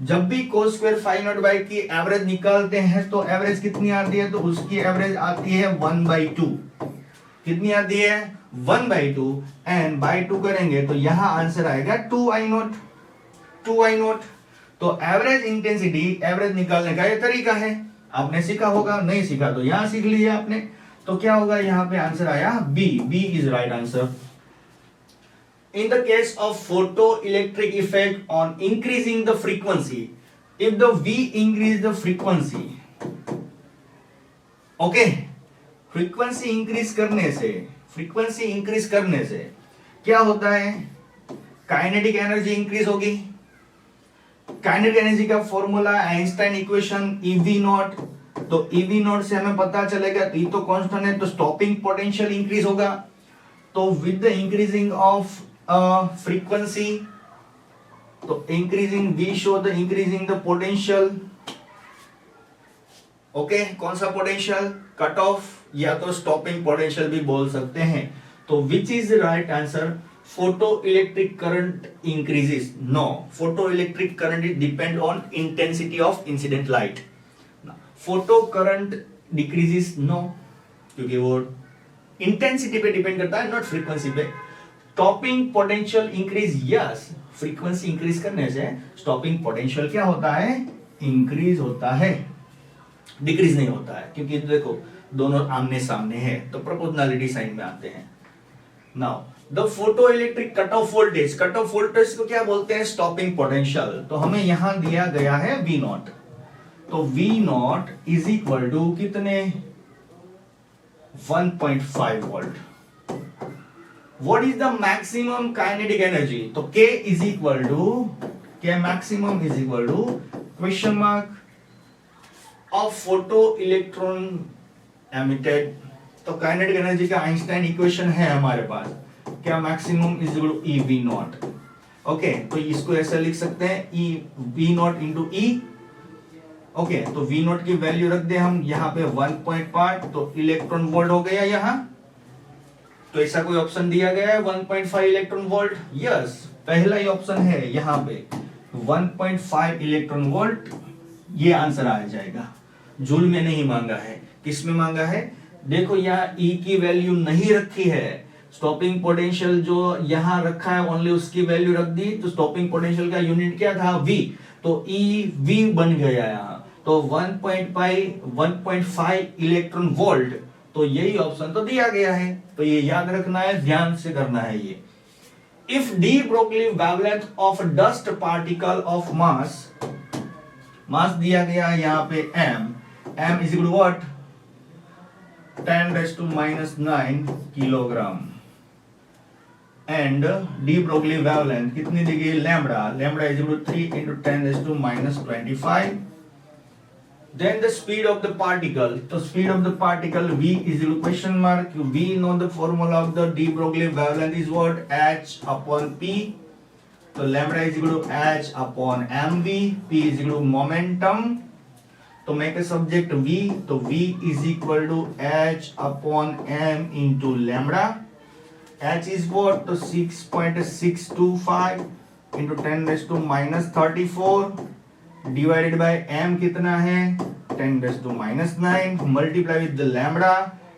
जब भी cos square phi naught by की एवरेज निकालते हैं तो एवरेज कितनी आती है, तो उसकी एवरेज आती है 1/2. कितनी आती है 1/2. एंड बाय 2 करेंगे तो यहाँ आंसर आएगा 2I naught. तो एवरेज इंटेंसिटी, एवरेज निकालने का ये तरीका है. आपने सीखा होगा, नहीं सीखा तो यहां सीख लीजिए आपने. तो क्या होगा, यहां पे आंसर आया B. B is right answer. In the case of photoelectric effect on increasing the frequency, if the we increase the frequency, okay, frequency increase करने से क्या होता है, काइनेटिक एनर्जी इंक्रीज होगी. काइनेटिक एनर्जी का formula Einstein equation EV nought. तो EV nought से हमें पता चलेगा, तो ये तो कांस्टेंट है, तो स्टॉपिंग पोटेंशियल इंक्रीज होगा. तो with the increasing of frequency, तो increasing, we show the increasing the potential. Okay, कौन सा पोटेंशियल, कट ऑफ या तो स्टॉपिंग पोटेंशियल भी बोल सकते हैं. तो which is right answer, photoelectric current increases? No, photoelectric current is depend on intensity of incident light. Photo current decreases? No, क्योंकि वो इंटेंसिटी पे डिपेंड करता है, नॉट फ्रीक्वेंसी पे. Stopping potential increase, yes, frequency increase करने से stopping potential क्या होता है, इंक्रीज होता है, डिक्रीज नहीं होता है. क्योंकि देखो दोनों आमने सामने है, तो प्रोपोर्शनलिटी साइन में आते हैं. Now the photo electric cut off voltage को क्या बोलते हैं, स्टॉपिंग पोटेंशियल. तो हमें यहां दिया गया है V नॉट. तो तो V naught is equal to कितने 1.5 volt. What is the maximum kinetic energy? तो K is equal to K maximum is equal to question mark of photo electron emitted. तो kinetic energy का Einstein equation है हमारे पास, क्या maximum is equal to E V naught. Okay, तो इसको ऐसा लिख सकते हैं E V naught into E. Okay, तो V नॉट की वैल्यू रख दे हम यहाँ पे 1.5, तो इलेक्ट्रॉन वोल्ट हो गया यहाँ. तो ऐसा कोई ऑप्शन दिया गया है 1.5 इलेक्ट्रॉन वोल्ट? यस, पहला ही ऑप्शन है यहाँ पे 1.5 इलेक्ट्रॉन वोल्ट. ये आंसर आ जाएगा. जूल में नहीं मांगा है, किस में मांगा है? देखो यहाँ E की वैल्यू नहीं रखी है, स्टॉपिंग पोटेंशियल जो यहाँ रखा है ओनली उसकी वैल्यू रख दी. तो स्टॉपिंग पोटेंशियल का यूनिट क्या था? V. तो EV बन गया यहाँ. तो 1.5 इलेक्ट्रॉन वोल्ट. तो यही ऑप्शन तो दिया गया है, तो ये याद रखना है, ध्यान से करना है ये. If de Broglie wavelength of dust particle of mass दिया गया है यहाँ पे m is equal to what 10⁻⁹ kilogram. And de Broglie wavelength कितनी दी गई? Lambda is equal to 3 × 10⁻⁻25. Then the speed of the particle. So speed of the particle V is equal to question mark. We know the formula of the de Broglie wavelength is what? H upon P. So lambda is equal to H upon mv. P is equal to momentum. तो make a subject V. तो V is equal to H upon m into lambda. H is what? तो 6.625 into 10⁻⁻34. Divided by m कितना है 10⁻⁹ multiply with the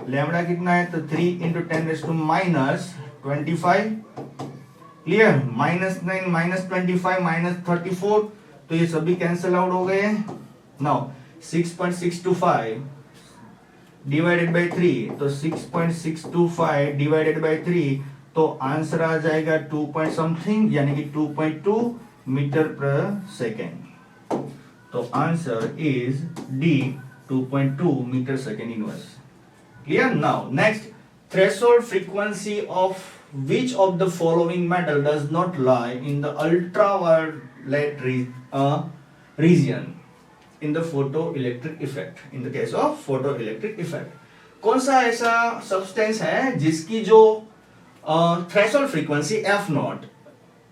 lambda कितना है? तो 3 × 10⁻25. Clear? -9 -25 -34, तो ये सभी कैंसिल आउट हो गए. नाउ 6.625 डिवाइडेड बाय 3, तो 6.625 डिवाइडेड बाय 3, तो आंसर आ जाएगा 2 पॉइंट समथिंग, यानी कि 2.2 मीटर पर सेकेंड. तो answer is D 2.2 metre second inverse. Clear? Now next, threshold frequency of which of the following metal does not lie in the ultraviolet region in the photoelectric effect. In the case of photoelectric effect, कौन सा ऐसा substance है जिसकी जो threshold frequency f0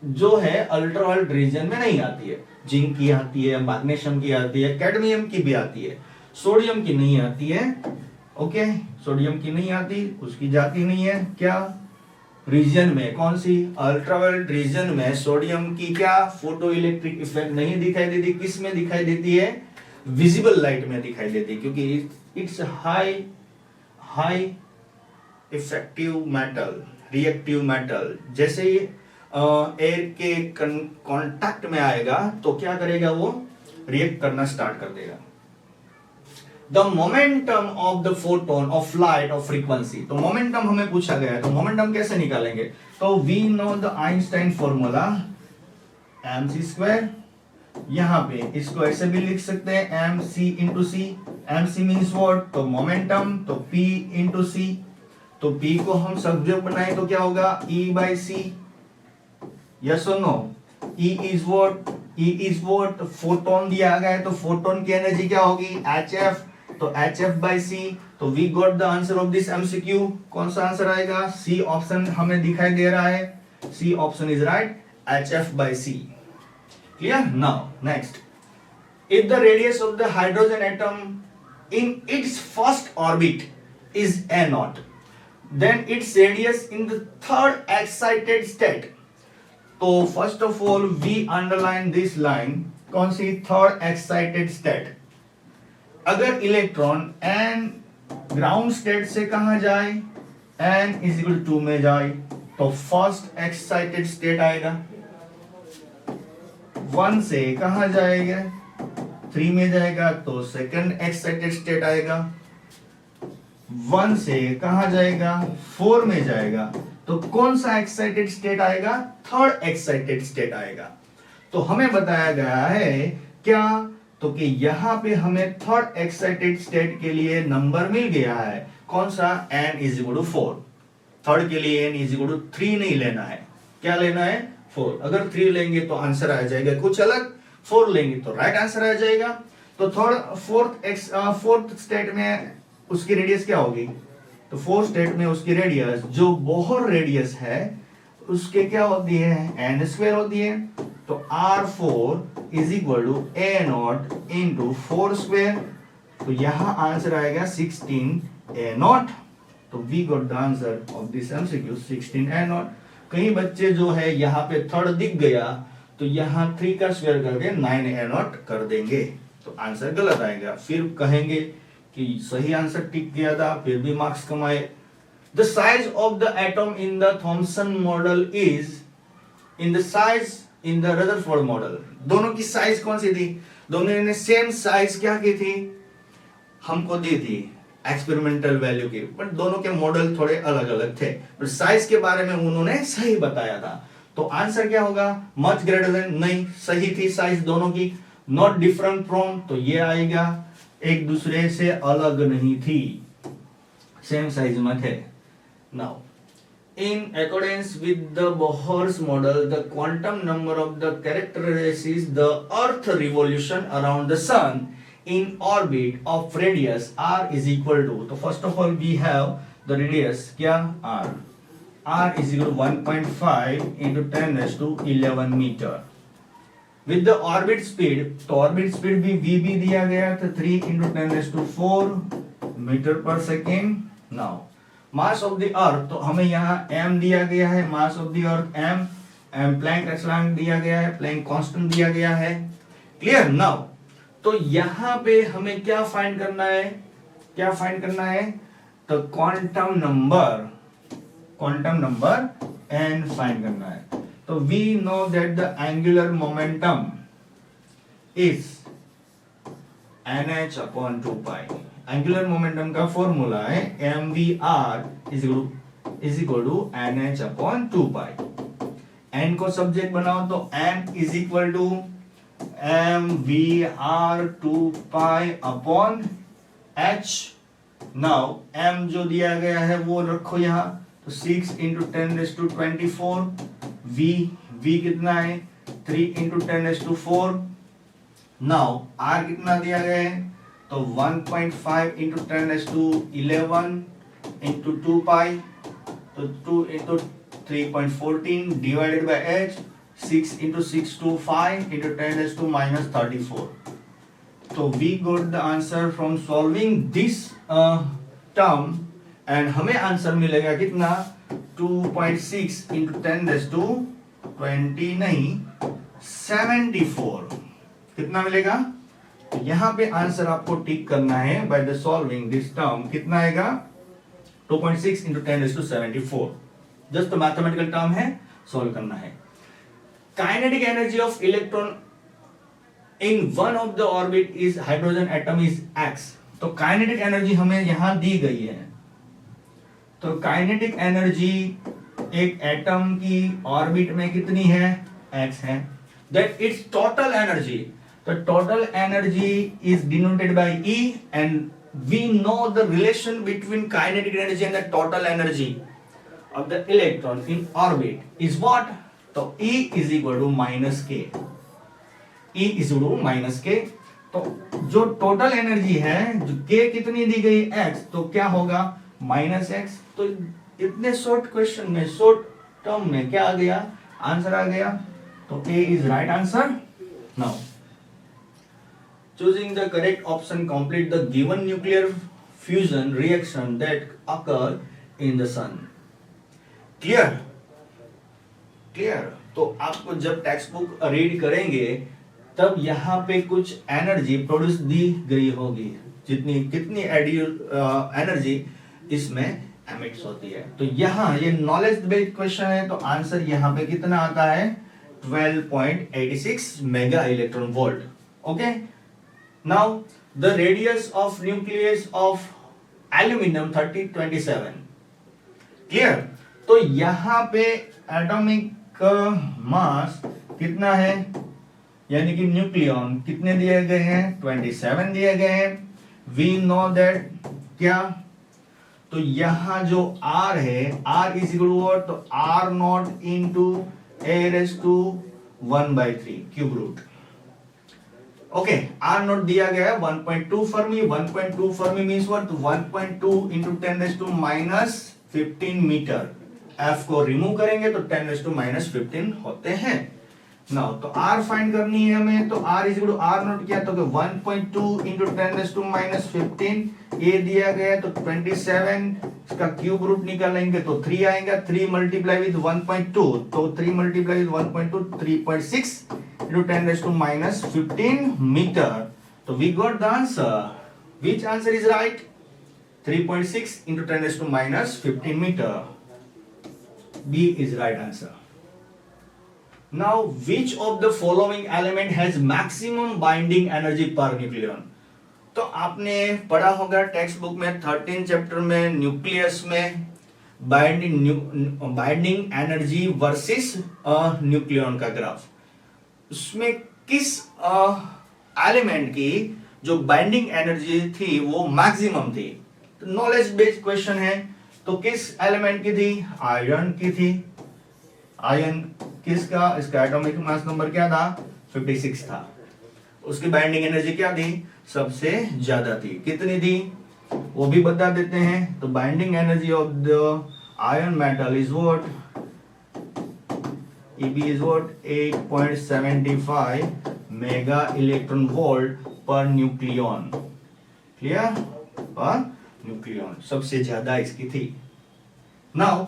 जो है ultraviolet reason में नहीं आती है? जिंक की आती है, मैग्नीशियम की आती है, कैडमियम की भी आती है, सोडियम की नहीं आती है. ओके, सोडियम की नहीं आती, उसकी जाती नहीं है. क्या रीजन में? कौन सी? अल्ट्रावायलेट रीजन में सोडियम की क्या फोटो इलेक्ट्रिक इफेक्ट नहीं दिखाई देती. किस में दिखाई देती है? विजिबल लाइट में दिखाई देती है, क्योंकि it's high effective metal, reactive metal. जैसे ही एयर के कांटेक्ट में आएगा तो क्या करेगा? वो रिएक्ट करना स्टार्ट कर देगा. The momentum of the photon of light of frequency. तो मोमेंटम हमें पूछा गया है, तो मोमेंटम कैसे निकालेंगे? तो we know the Einstein formula mc². यहां पे इसको ऐसे भी लिख सकते हैं mc into C. mc means what? तो मोमेंटम. तो p इंटू सी. तो p को हम सब्जेक्ट बनाए तो क्या होगा? e/c. यस और no? E is what? Photon दिया गया है, तो फोटोन की एनर्जी क्या होगी? hf. तो hf/c. तो we got the answer of this MCQ. कौन सा आंसर आएगा? सी ऑप्शन हमें दिखाई दे रहा है. C option is right, hf/c. Clear? Now next, if the radius of the hydrogen atom in its first orbit is a0, then its radius in the third excited state. तो first of all we underline this line. कौन सी? Third excited state. अगर electron n ground state से कहां जाए? n is equal to 2 में जाए, तो फर्स्ट एक्साइटेड स्टेट आएगा. 1 से कहां जाएगा? 3 में जाएगा, तो सेकंड एक्साइटेड स्टेट आएगा. 1 से कहां जाएगा? 4 में जाएगा, तो कौन सा एक्साइटेड स्टेट आएगा? थर्ड एक्साइटेड स्टेट आएगा. तो हमें बताया गया है क्या? तो कि यहाँ पे हमें थर्ड एक्साइटेड स्टेट के लिए नंबर मिल गया है, कौन सा, n is equal to 4। Third के लिए n इज इक्वल टू 3 नहीं लेना है, क्या लेना है, 4। अगर 3 लेंगे तो आंसर आ जाएगा कुछ अलग, 4 लेंगे तो राइट आंसर आ जाएगा। तो फोर्थ स्टेट में उसकी रेडियस क्या होगी, तो फोर्थ स्टेट में उसकी रेडियस जो बोहर रेडियस है उसके क्या होती है, n स्क्वायर होती है। तो R4 is equal to A0 into 4 square, तो यहां आंसर आएगा 16 A0। तो we got the answer of this MCQ 16 A0। कई बच्चे जो है यहाँ पे थर्ड दिख गया तो यहाँ 3 का स्क्वायर करके 9 A0 कर देंगे, तो आंसर गलत आएगा, फिर कहेंगे कि सही आंसर टिक किया था फिर भी मार्क्स कमाए। The size of the atom in the Thomson model is in the size in the Rutherford model। दोनों की साइज कौन सी थी, दोनों ने सेम साइज क्या की थी, हमको दी थी एक्सपेरिमेंटल वैल्यू की, बट दोनों के मॉडल थोड़े अलग अलग थे, पर साइज के बारे में उन्होंने सही बताया था। तो आंसर क्या होगा, मच ग्रेटर देन, नहीं, सही थी साइज दोनों की, नॉट डिफरेंट फ्रॉम, तो ये आएगा, एक दूसरे से अलग नहीं थी, सेम साइज में थे। Now, in accordance with the Bohr's model, the quantum number of the characterizes the Earth revolution around the Sun in orbit of radius r is equal to, तो first of all we have the radius क्या, r is equal to 1.5 into 10 raised to 11 meter with the orbit speed, तो orbit speed भी v भी दिया गया था 3 into 10 raised to 4 meter per second। Now mass of the earth, तो हमें यहाँ m दिया गया है, mass of the earth m Planck स्थिरांक दिया गया है, प्लैंक कांस्टेंट दिया गया है, क्लियर। नाउ तो यहाँ पे हमें क्या फाइंड करना है, क्या फाइंड करना है, तो क्वांटम नंबर n फाइंड करना है। तो we know that the angular momentum is nh upon 2 pi. Angular momentum का फॉर्मूला है mvr is equal to nh upon 2 pi. n को सब्जेक्ट बनाओ तो m is equal to mvr 2 pi upon h। Now m जो दिया गया है वो रखो यहाँ, तो 6 इंटू 10 रेज़ टू 24, v कितना है 3 into 10 raise to 4। Now r कितना दिया गया है, तो 1.5 into 10 raise to 11 into 2 pi, तो 2 into 3.14 divided by h, 6 into 6 to 5 into 10 raise to minus 34। तो we got the answer from solving this term, and हमें आंसर मिलेगा कितना, 2.6 इंटू 10 रेज़ टू 20 नहीं 74, कितना मिलेगा। तो यहाँ पे आंसर आपको टिक करना है by the solving this term, कितना आएगा 2.6 into 10 raise to 74, just mathematical term है, सॉल्व करना है। Kinetic energy of electron in one of the orbit is hydrogen atom is x। तो काइनेटिक एनर्जी हमें यहां दी गई है, तो काइनेटिक एनर्जी एक एटम की ऑर्बिट में कितनी है, x है, दैट इट्स टोटल एनर्जी। तो total energy is denoted by E, and we know the relation between kinetic energy and the total energy of the electron in orbit is what, तो E is equal to minus k, E is equal to minus k। तो जो total energy है, जो k कितनी दी गई x, तो क्या होगा माइनस x। तो इतने शॉर्ट क्वेश्चन में, शॉर्ट टर्म में क्या आ गया, आंसर आ गया, तो A is right answer। Now choosing the correct option complete the given nuclear fusion reaction that occur in the sun। Clear clear. तो आपको जब टेक्स्ट बुक रीड करेंगे तब यहाँ पे कुछ एनर्जी प्रोड्यूस दी गई होगी, जितनी कितनी एनर्जी इसमें एमिट्स होती है। तो यहाँ ये नॉलेज बेस्ड क्वेश्चन है, तो आंसर यहाँ पे कितना आता है 12.86 mega electron volt. Okay, now the radius of nucleus of aluminium 3027। Clear. तो यहाँ पे एटॉमिक मास कितना है यानी कि न्यूक्लियॉन कितने दिए गए हैं, 27 दिए गए हैं। वी नो दैट क्या, तो यहां जो R है, R इज इक्वल टू, तो R not into a raise to 1/3 cube root. Okay, R not दिया गया है 1.2 fermi. 1.2 fermi means what, 1.2 into 10⁻⁻15 metre. F को रिमूव करेंगे तो 10⁻⁻15 होते हैं। नाउ तो R फाइंड करनी है हमें, तो R is equal to R not क्या, तो 1.2 इंटू 10⁻⁻15, ये दिया गया तो 27, इसका क्यूब रूट निकालेंगे तो 3 आएगा। 3 मल्टीप्लाई विद 1.2, तो 3 multiply with 1.2 3.6 into 10⁻⁻15 meter. So we got the answer. Which answer is right? 3.6 into 10⁻⁻15 meter. B is right answer. Now, which of the following element has maximum binding energy per nucleon? तो आपने पढ़ा होगा text book में 13 chapter में nucleus में binding energy versus nucleon का graph. उसमें किस एलिमेंट की जो बाइंडिंग एनर्जी थी वो मैक्सिमम थी। तो नॉलेज बेस्ड क्वेश्चन है, तो किस एलिमेंट की थी, आयरन की थी। आयरन किसका, इसका एटॉमिक मास नंबर क्या था, 56 था। उसकी बाइंडिंग एनर्जी क्या थी, सबसे ज्यादा थी। कितनी थी वो भी बता देते हैं। तो binding energy of the iron metal is what, EB is what, 8.75 mega electron volt per nucleon. Clear, per nucleon सबसे ज्यादा इसकी थी। Now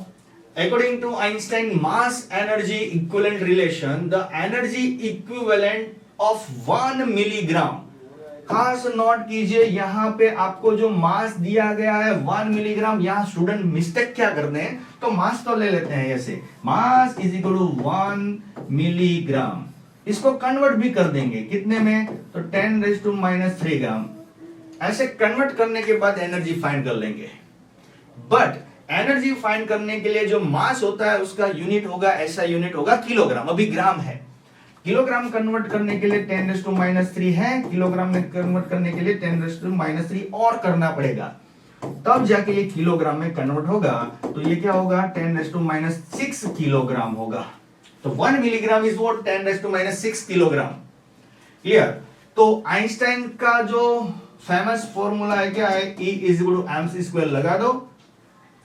according to Einstein mass energy equivalent relation, the energy equivalent of 1 milligram, खास note कीजिए यहां पे आपको जो मास दिया गया है 1 मिलीग्राम, यहां स्टूडेंट मिस्टेक क्या करते हैं, तो मास तो ले लेते हैं ऐसे, mass is equal to 1 milligram. इसको कन्वर्ट भी कर देंगे कितने में, तो 10⁻³ ग्राम। ऐसे कन्वर्ट करने के बाद एनर्जी फाइंड कर लेंगे। बट एनर्जी फाइंड करने के लिए जो मास होता है उसका यूनिट होगा, ऐसा यूनिट होगा किलोग्राम, अभी ग्राम है। किलोग्राम कन्वर्ट करने के लिए 10⁻³ है, किलोग्राम में कन्वर्ट करने के लिए 10⁻³ और करना पड़ेगा, तब जाके ये किलोग्राम में कन्वर्ट होगा। तो ये क्या होगा, 10⁻6 किलोग्राम होगा। तो 1 milligram is what, 10⁻6 kilogram. Clear. तो आइंस्टाइन का जो फेमस फॉर्मूला है क्या है, E is equal to mc² लगा दो,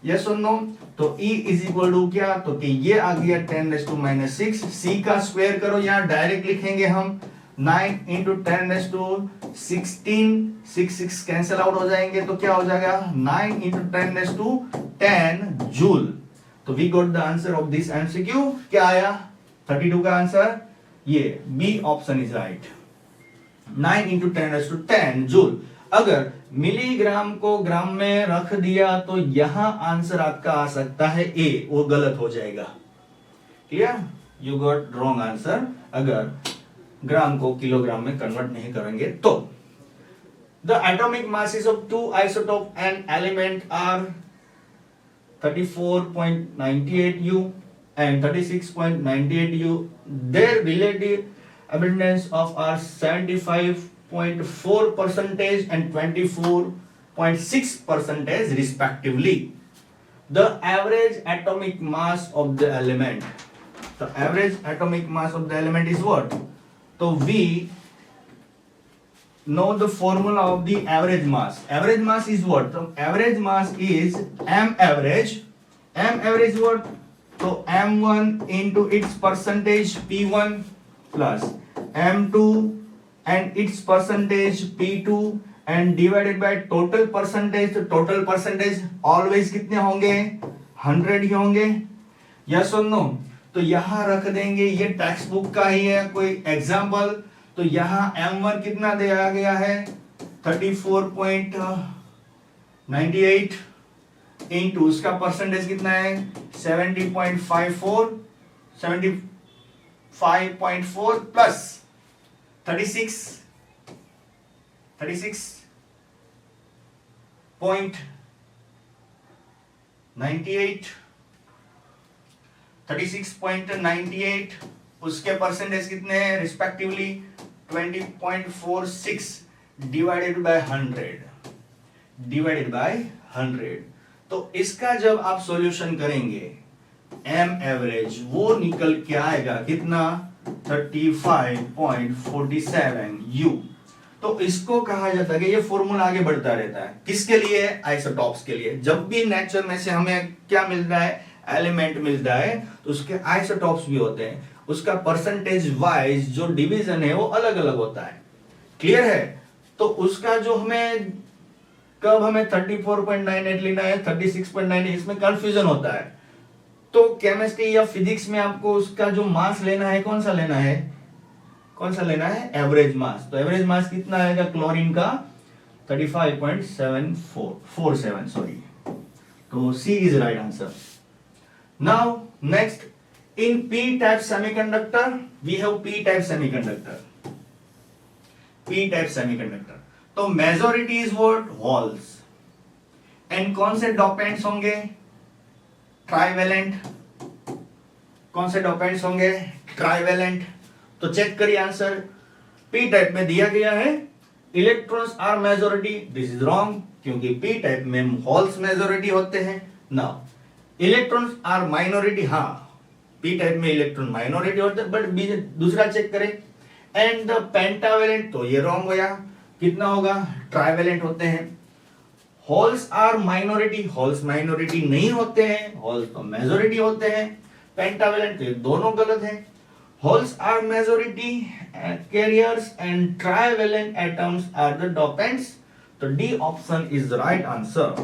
यस और नो। तो E इज इक्वल टू क्या, तो कि ये आ गया 10⁻6, C का स्क्वायर करो, यहां डायरेक्ट लिखेंगे हम 9 इंटू 10⁻16, 6 कैंसिल आउट हो जाएंगे, तो क्या हो जाएगा 9 इंटू 10⁻10 जूल। तो we got the answer of this MCQ, क्या आया 32 का आंसर, ये B option is right, 9 into 10⁻10 joule. अगर मिलीग्राम को ग्राम में रख दिया तो यहां आंसर आपका आ सकता है ए, वो गलत हो जाएगा। Clear, you got wrong answer अगर ग्राम को किलोग्राम में कन्वर्ट नहीं करेंगे तो। The atomic masses of two isotope and element are 34.98 U and 36.98 U. Their relative abundance of are 75.4% and 24.6% respectively. The average atomic mass of the element. The average atomic mass of the element is what? So we know the formula of the average mass. Average mass is what? So average mass is m average. M average what? So m1 into its percentage p1 plus m2 and its percentage p2 and divided by total percentage. तो total percentage always कितने होंगे, 100 ही होंगे, yes or no? तो यहां रख देंगे, ये text book का ही है कोई एग्जाम्पल। तो यहां m1 कितना दिया गया है 34.98 इंटू उसका परसेंटेज कितना है 75.4 प्लस 36.98 उसके परसेंटेज कितने हैं रिस्पेक्टिवली 20.46 डिवाइडेड बाय 100 तो इसका जब आप सॉल्यूशन करेंगे एम एवरेज वो निकल के आएगा कितना 35.47 यू। तो इसको कहा जाता है कि ये फॉर्मूला आगे बढ़ता रहता है किसके लिए आइसोटॉप्स के लिए। जब भी नेचर में से हमें क्या मिलता है एलिमेंट मिलता है तो उसके आइसोटॉप्स भी होते हैं, उसका परसेंटेज वाइज जो डिवीजन है वो अलग अलग होता है। क्लियर है? तो उसका जो हमें कब हमें 34.98 लेना है 36.98 इसमें कंफ्यूजन होता है। तो केमिस्ट्री या फिजिक्स में आपको उसका जो मास लेना है कौन सा लेना है एवरेज मास। तो एवरेज मास कितना आएगा क्लोरीन का 35.747 सॉरी। तो C is right answer. Now next in P type semiconductor we have P type semiconductor तो majority is what holes and कौन से डोपेंट्स होंगे ट्राइवेलेंट। कौन से डोपेंट्स होंगे ट्राइवेलेंट। तो चेक करिए आंसर पी टाइप में दिया गया है electrons are majority, this is wrong क्योंकि पी टाइप में होल्स मेजॉरिटी होते हैं। नाउ इलेक्ट्रॉन्स आर माइनॉरिटी, हाँ पी टाइप में इलेक्ट्रॉन माइनॉरिटी होते हैं बट दूसरा चेक करें एंड द पेंटावेलेंट तो ये रॉन्ग हो गया, कितना होगा ट्राइवेलेंट होते हैं। Holes are minority, holes minority नहीं होते हैं, होल्स तो मेजॉरिटी होते हैं। पेंटावेलेंट तो ये दोनों गलत है। Holes are majority carriers and trivalent atoms are the dopants. तो D option is right answer.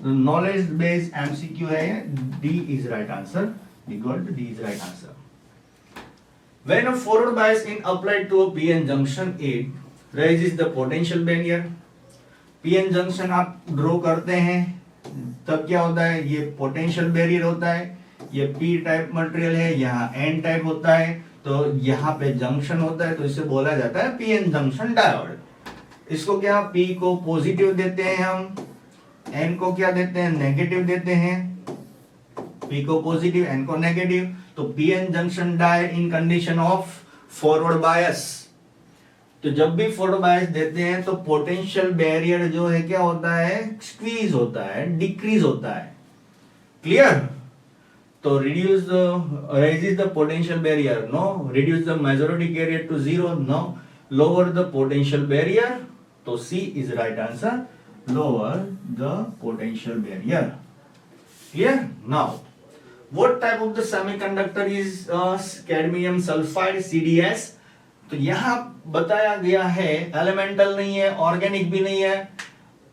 Knowledge based MCQ है, D is right answer. D is right answer. When a forward bias is applied to a PN junction, it raises the potential barrier. PN junction आप draw करते हैं तब क्या होता है ये potential barrier होता है। ये P टाइप मटेरियल है, यहाँ N टाइप होता है तो यहाँ पे जंक्शन होता है तो इसे बोला जाता है PN जंक्शन डायोड। इसको क्या P को पॉजिटिव देते हैं हम, N को क्या देते हैं नेगेटिव देते हैं। P को पॉजिटिव N को नेगेटिव तो PN junction diode in condition of forward bias. तो जब भी फॉरवर्ड बायस देते हैं तो पोटेंशियल बैरियर जो है क्या होता है स्क्वीज होता है, डिक्रीज होता है। क्लियर? तो reduce raises the potential barrier, no, reduce the majority carrier to 0, no, lower the potential barrier। तो C is right answer, lower the potential barrier। Clear? Now what type of the semiconductor is cadmium sulfide CDS। तो यहां बताया गया है elemental नहीं है, organic भी नहीं है,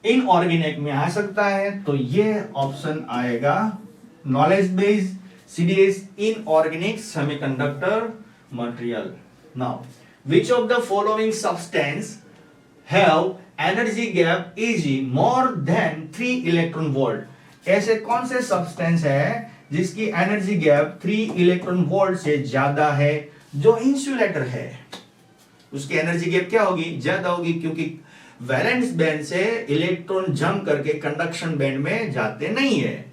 इनऑर्गेनिक में आ सकता है। तो ये ऑप्शन आएगा knowledge based CDS inorganic semiconductor material. Now which of the following substance have energy gap Eg more than 3 electron volt। ऐसे कौन से सब्सटेंस है जिसकी एनर्जी गैप 3 इलेक्ट्रॉन वोल्ट से ज्यादा है, जो इंसुलेटर है उसकी एनर्जी गैप क्या होगी ज्यादा होगी क्योंकि वैलेंस बैंड से इलेक्ट्रॉन जंप करके कंडक्शन बैंड में जाते नहीं है।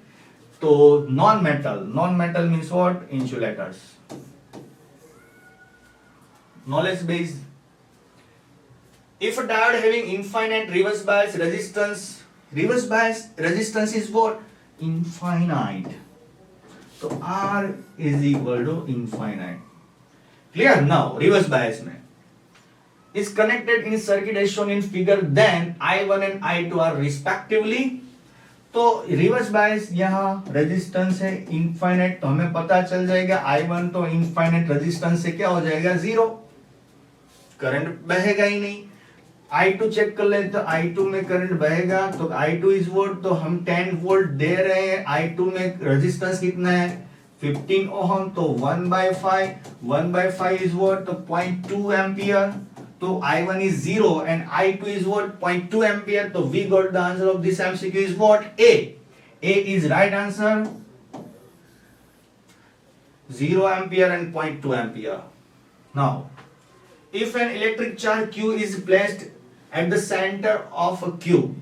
तो non metal means what insulators. Knowledge based if a diode having infinite reverse bias resistance is what infinite। तो R is equal to infinite। Clear? Now reverse bias में is connected in circuit as shown in figure, then I1 and I2 are respectively। तो reverse bias यहाँ resistance है infinite तो हमें पता चल जाएगा I1 तो इनफाइनाइट रेजिस्टेंस से क्या हो जाएगा जीरो, करंट बहेगा ही नहीं। I2 चेक कर लेते तो I2 में करंट बहेगा तो I2 इज वोल्ट तो हम 10 वोल्ट दे रहे हैं। I2 में रेजिस्टेंस कितना है 15 ओहम तो 1/5 इज वोल्ट तो 0.2 एम्पियर। तो I1 is 0 and I2 is what 0.2 ampere। तो we got the answer of this MCQ is what A is right answer, 0 ampere and 0.2 ampere। Now if an electric charge Q is placed at the center of a cube,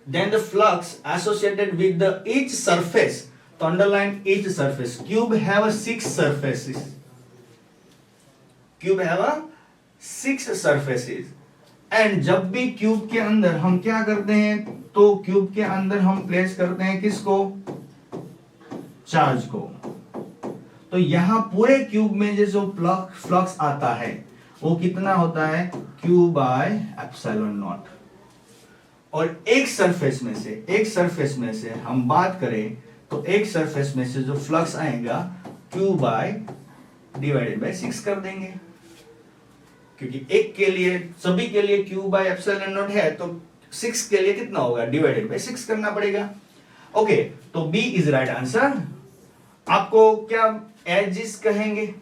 then the flux associated with each surface तो underline each surface. Cube have 6 surfaces. Cube have 6 surfaces. And जब भी cube के अंदर हम क्या करते हैं, तो क्यूब के अंदर हम प्लेस करते हैं किसको, चार्ज को। तो यहां पूरे क्यूब में जो फ्लक्स आता है वो कितना होता है, क्यू बाय एप्सिलॉन नॉट। और एक सरफेस में से हम बात करें तो एक सरफेस में से जो फ्लक्स आएगा क्यू बाय डिवाइडेड बाय 6 कर देंगे, क्योंकि एक के लिए, सभी के लिए क्यू बाय एप्सिलॉन नॉट है, तो 6 के लिए कितना होगा, डिवाइडेड बाय 6 करना पड़ेगा। ओके, तो बी इज राइट आंसर। आपको क्या एजिस कहेंगे,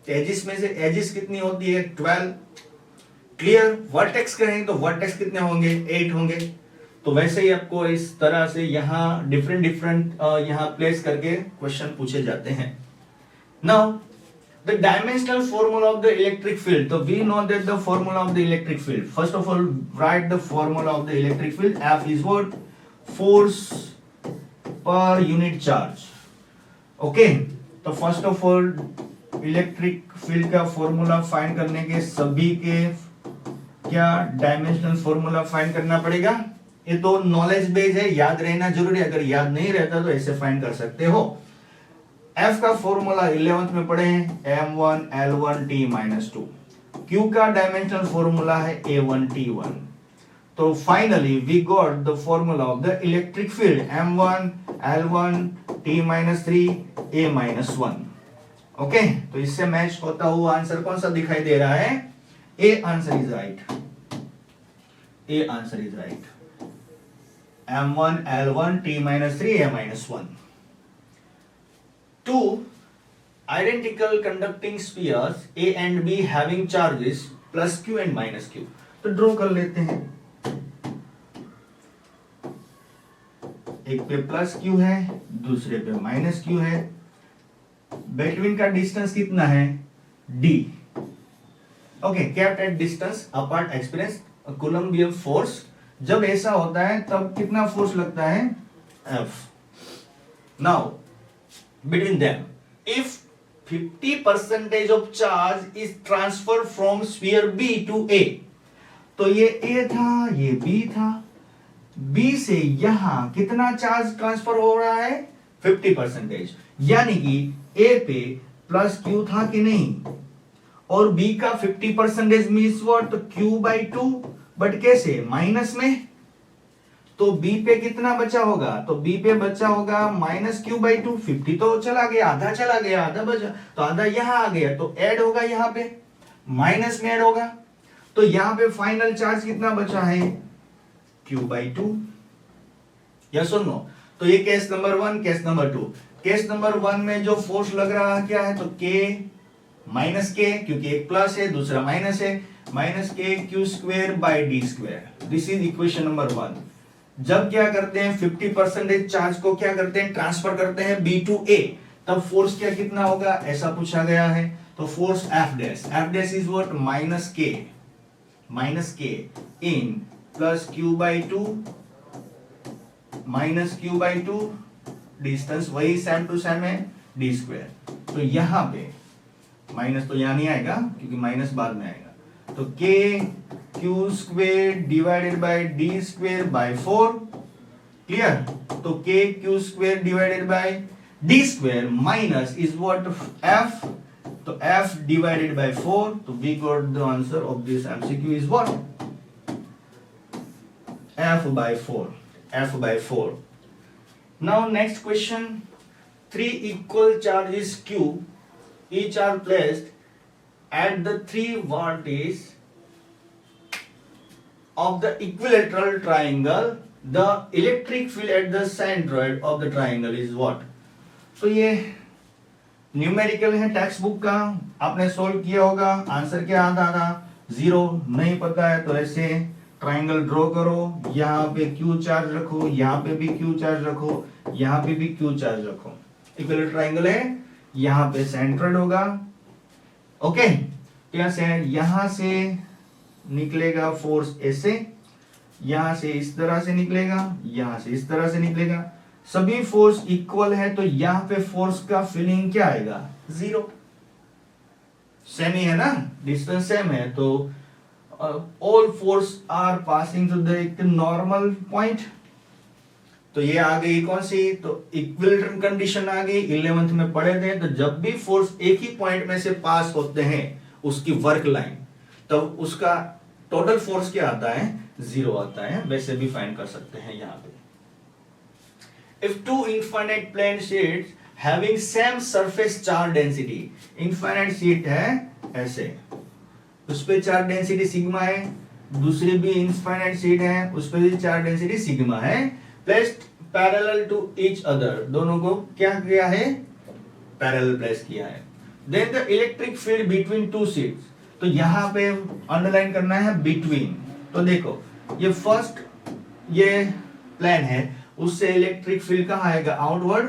एजिस में से एजिस कितनी होती है, 12। क्लियर। वर्टेक्स कहेंगे तो वर्टेक्स कितने होंगे, 8 होंगे। तो वैसे ही आपको इस तरह से यहाँ डिफरेंट यहाँ प्लेस करके क्वेश्चन पूछे जाते हैं। Now the dimensional formula of the electric field. So we know that the formula of the electric field. First of all, write the formula of the electric field. F is what? Force per unit charge. Okay. तो first of all, electric field का formula find करने के सभी के क्या dimensional formula find करना पड़ेगा। ये तो knowledge base है, याद रहना जरूरी है। अगर याद नहीं रहता तो ऐसे find कर सकते हो। F का फॉर्मूला 11th में पढ़े हैं, m1 l1 t minus 2। Q का डायमेंशनल फॉर्मूला है a1 t1। तो finally we got the formula of the electric field, m1 l1 t minus 3 a minus 1। Okay, तो इससे मैच होता हुआ आंसर कौन सा दिखाई दे रहा है, A answer is right. A answer is right, m1 l1 t minus 3 a minus 1। Two identical conducting spheres A and B having charges plus Q and minus Q. तो ड्रॉ कर लेते हैं। एक पे प्लस Q है, दूसरे पे minus Q है। बिटवीन का डिस्टेंस कितना है, D। Okay, kept at distance apart experience Coulombian force. जब ऐसा होता है तब कितना फोर्स लगता है, F। Now between them, if 50% of charge is transferred from sphere B to A, तो ये A था, ये B था, B से यहां कितना चार्ज ट्रांसफर हो रहा है, 50%। यानी कि A पे प्लस Q था कि नहीं, और B का 50% मीन्स व्हाट, तो Q बाई 2, बट कैसे, माइनस में। तो B पे कितना बचा होगा, तो B पे बचा होगा माइनस Q बाई 2। 50 तो चला गया, आधा चला गया, आधा बचा, तो आधा यहां आ गया, तो ऐड होगा, यहां पे माइनस में ऐड होगा। तो यहां पे फाइनल चार्ज कितना बचा है, Q बाई 2। यस और नो। तो ये case number 1। Case number 2, case number 1 में जो फोर्स लग रहा है क्या है, तो K माइनस K, क्योंकि एक प्लस है दूसरा माइनस है, minus K Q square by D square. This is equation number 1। जब क्या करते हैं, 50% चार्ज को क्या करते हैं, ट्रांसफर करते हैं B टू A, तब फोर्स क्या कितना होगा, ऐसा पूछा गया है। तो force F dash is what, minus K in plus Q by 2 minus Q by 2, distance वही सेम टू सेम है, D स्क्वायर। तो यहां पे माइनस तो यहां नहीं आएगा क्योंकि माइनस बाद में आएगा। तो K Q square divided by D square by 4। Clear. तो K Q square divided by D square minus is what, F। तो F डिवाइडेड बाय 4। तो we got the answer of this MCQ is what, F by 4। F by 4। Now next question, 3 equal charges Q each are placed at the 3 vertices of the equilateral triangle. The electric field at the centroid of the triangle is what? तो ये numerical है, text book का, आपने solve किया होगा। Answer क्या आता था, 0। नहीं पता है तो ऐसे ट्राइंगल ड्रॉ करो, यहाँ पे Q चार्ज रखो, यहाँ पे भी Q चार्ज रखो, यहाँ पे भी Q चार्ज रखो। इक्विलेटरल ट्राइंगल है, यहाँ पे सेंट्रोइड होगा। ओके, यहाँ से निकलेगा फोर्स ऐसे, यहां से इस तरह से निकलेगा, यहां से इस तरह से निकलेगा। सभी फोर्स इक्वल है तो यहाँ पे फोर्स का फीलिंग क्या आएगा, जीरो। सेम ही है ना, डिस्टेंस सेम है, तो all force are passing through the normal point. तो ये आ गई कौन सी, तो इक्विलिब्रियम कंडीशन आ गई, 11th में पढ़े थे। तो जब भी फोर्स एक ही पॉइंट में से पास होते हैं उसकी वर्क लाइन, तब उसका टोटल फोर्स क्या आता है, जीरो आता है। वैसे भी फाइंड कर सकते हैं यहाँ पे। If two infinite plane sheets having same surface charge density, infinite sheet है ऐसे, उस पे चार्ज डेंसिटी सिग्मा है, दूसरी भी इनफाइनाइट शीट है, उस पे भी चार्ज डेंसिटी सिग्मा है, placed parallel to each other, दोनों को क्या किया है, पैरेलल प्लेस किया है। Then the electric field between two sheets, तो यहां पे अंडरलाइन करना है बिटवीन। तो देखो ये फर्स्ट ये प्लेन है, उससे इलेक्ट्रिक फील्ड कहां आएगा, आउटवर्ड,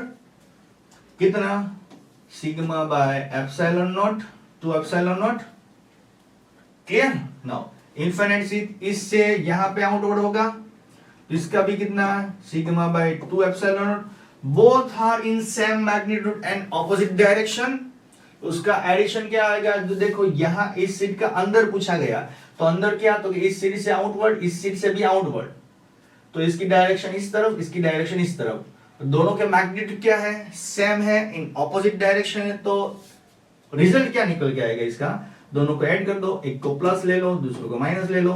कितना, sigma by epsilon not two epsilon not. Clear. Now infinite sheet इससे यहां पे आउटवर्ड होगा, तो इसका भी कितना, sigma by 2 epsilon not. Both are in same magnitude and opposite direction, उसका एडिशन क्या आएगा, जो देखो यहां इस शीट का अंदर पूछा गया, तो अंदर क्या, तो इस शीट से आउटवर्ड, इस शीट से भी आउटवर्ड, तो इसकी डायरेक्शन इस तरफ, इसकी डायरेक्शन इस तरफ, तो दोनों के मैग्नीट्यूड क्या है, सेम है, इन ऑपोजिट डायरेक्शन है। तो रिजल्ट क्या निकल के आएगा इसका, दोनों को ऐड कर दो, एक को प्लस ले लो, दूसरे को माइनस ले लो,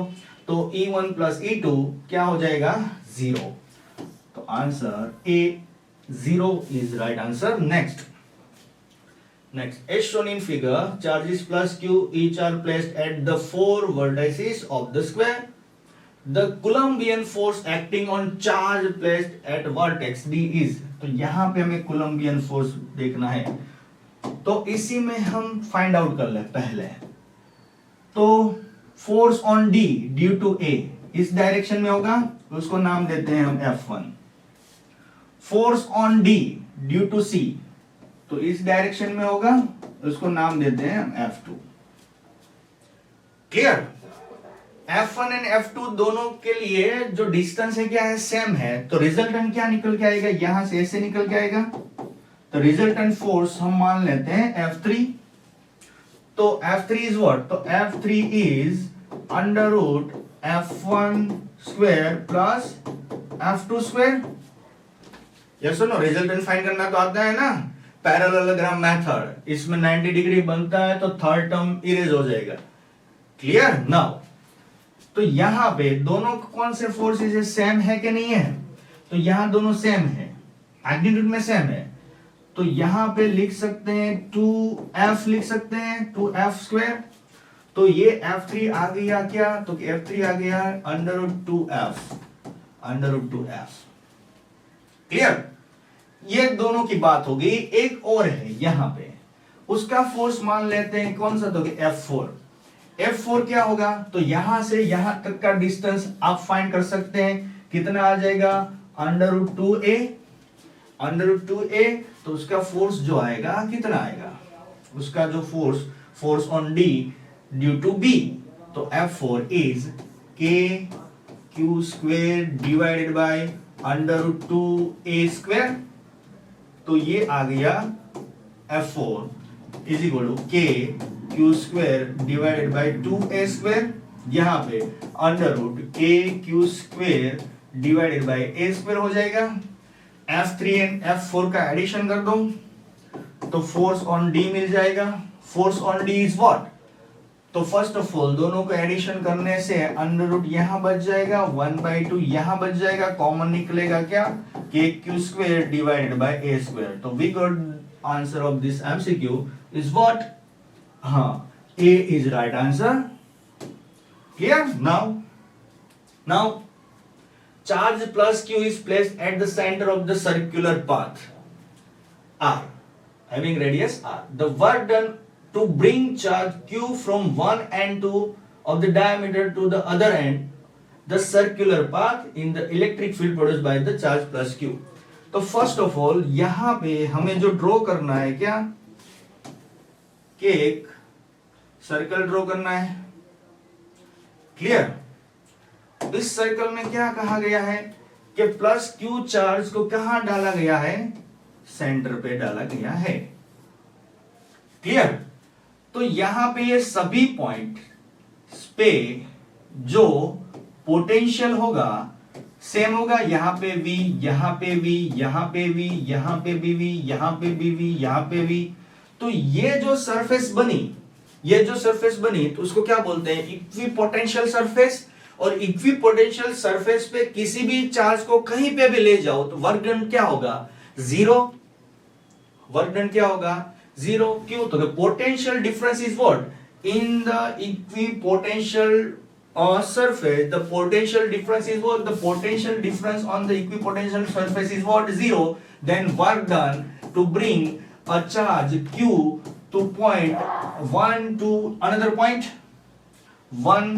तो E1 प्लस E2 क्या हो जाएगा, जीरो। तो answer A, zero is right answer. Next as shown in figure, charges plus q each are placed at the four vertices of the square. The Coulombian force acting on charge placed at vertex D is, तो यहां पे हमें Coulombian force देखना है, तो इसी में हम फाइंड आउट कर ले पहले। तो force on D due to A इस डायरेक्शन में होगा, उसको नाम देते हैं हम F1। Force on D due to C, तो इस डायरेक्शन में होगा, उसको नाम देते हैं हम F2। Clear. F1 and F2 दोनों के लिए जो डिस्टेंस है क्या है, सेम है, तो रिजल्टेंट क्या निकल के आएगा, यहां से ऐसे निकल के आएगा, तो रिजल्टेंट फोर्स हम मान लेते हैं F3। तो F3 इज व्हाट, तो F3 is under root F1 square plus F2 square. Yes और नो, रिजल्टेंट फाइंड करना तो आता है ना, पैरेललोग्राम मेथड, इसमें 90 डिग्री बनता है, तो थर्ड टर्म इरेज हो जाएगा। क्लियर। नाउ तो यहां पे दोनों कौन से फोर्सेस है, सेम है कि नहीं है, तो यहां दोनों सेम है, मैग्नीट्यूड में सेम है, तो यहां पे लिख सकते हैं 2F लिख सकते हैं, 2F स्क्वायर। तो ये F3 आ गया क्या, तो F3 आ गया under root 2F, under root 2F। Clear. ये दोनों की बात हो गई। एक और है यहां पे, उसका फोर्स मान लेते हैं कौन सा, तो F4। F4 क्या होगा, तो यहां से यहां तक का डिस्टेंस आप फाइंड कर सकते हैं, कितना आ जाएगा, under root 2A, under root 2A। तो उसका फोर्स जो आएगा कितना आएगा, उसका जो force on D due to B, तो F4 is KQ square divided by under root 2A square. तो ये आ गया F4 is equal to KQ square divided by 2A square, यहां पे under root KQ square divided by A square हो जाएगा। F3 and F4 का addition कर दो, तो फोर्स ऑन D मिल जाएगा। Force on D is what, तो फर्स्ट ऑफ ऑल दोनों को एडिशन करने से अंडर रूट यहां बच जाएगा, 1/2 यहां बच जाएगा, कॉमन निकलेगा क्या, KQ square divided by A square. तो we got answer of this MCQ is what, हाँ, A is right answer. Clear. Now charge plus q is placed at the center of the circular path R having radius R. The work done to bring charge q from one end of the diameter to the other end the circular path in the electric field produced by the charge plus q. तो first of all यहां पे हमें जो draw करना है क्या, कि एक सर्कल ड्रॉ करना है। क्लियर। इस सर्कल में क्या कहा गया है कि प्लस क्यू चार्ज को कहां डाला गया है, सेंटर पे डाला गया है। क्लियर? तो यहां पे ये सभी पॉइंट पे जो पोटेंशियल होगा सेम होगा, यहां पे V, यहां पे V, यहां पे V, यहां पे भी V, यहां पे भी V, यहां पे V। तो ये जो सरफेस बनी तो उसको क्या बोलते हैं, इक्विपोटेंशियल सरफेस। और इक्विपोटेंशियल सरफेस पे किसी भी चार्ज को कहीं पे भी ले जाओ तो वर्क डन क्या होगा, जीरो। वर्क डन क्या होगा, जीरो। क्यों? तो potential difference is what, in the equipotential surface the potential difference is what, the potential difference on the equipotential surface is what, zero. Then work done to bring a charge q to point 1 to another point, 1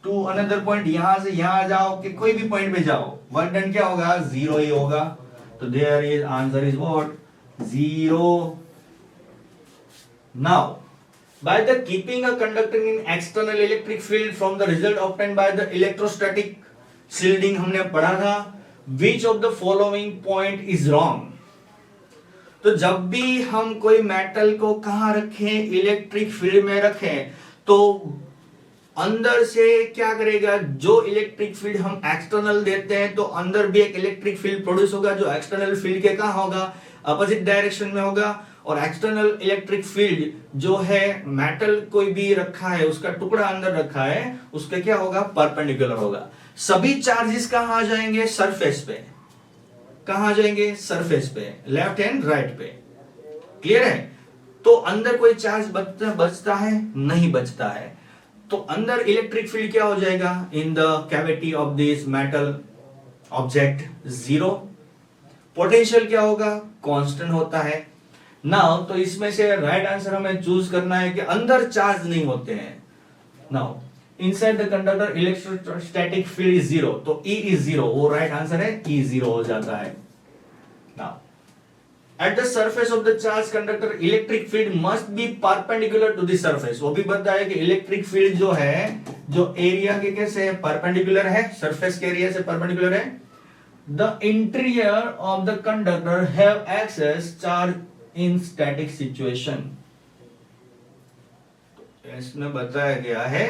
to another point, यहां से यहां जाओ कि कोई भी point पे जाओ, work done क्या होगा, जीरो ही होगा। तो there is answer is what, zero. Now by the keeping a conductor in external electric field from the result obtained by the electrostatic shielding, हमने पढ़ा था, which of the following point is wrong। तो जब भी हम कोई metal को कहां रखें, इलेक्ट्रिक फील्ड में रखें, तो अंदर से क्या करेगा, जो इलेक्ट्रिक फील्ड हम एक्सटर्नल देते हैं तो अंदर भी एक इलेक्ट्रिक फील्ड प्रोड्यूस होगा जो एक्सटर्नल फील्ड के कहां होगा, अपोजिट डायरेक्शन में होगा। और एक्सटर्नल इलेक्ट्रिक फील्ड जो है, मेटल कोई भी रखा है, उसका टुकड़ा अंदर रखा है, उसका क्या होगा, परपेंडिकुलर होगा। सभी चार्जेस कहां आ जाएंगे, सरफेस पे। कहां आ जाएंगे, सरफेस पे, लेफ्ट एंड राइट पे। क्लियर है? तो अंदर कोई चार्ज बचता है, नहीं बचता है। तो अंदर इलेक्ट्रिक फील्ड क्या हो जाएगा, in the cavity of this metal object, zero. Potential क्या होगा, कांस्टेंट होता है। नाउ तो इसमें से राइट आंसर हमें चूज करना है कि अंदर चार्ज नहीं होते हैं। Now inside the conductor electrostatic field is zero, तो E इज जीरो, वो राइट आंसर है, E जीरो हो जाता है। Now at the surface of the charge conductor electric field must be perpendicular to the surface. वो भी पता है कि इलेक्ट्रिक फील्ड जो है, जो एरिया के कैसे है, परपेंडिकुलर है, सरफेस के एरिया से परपेंडिकुलर है। The interior of the conductor have excess charge in static situation. इसमें बताया गया है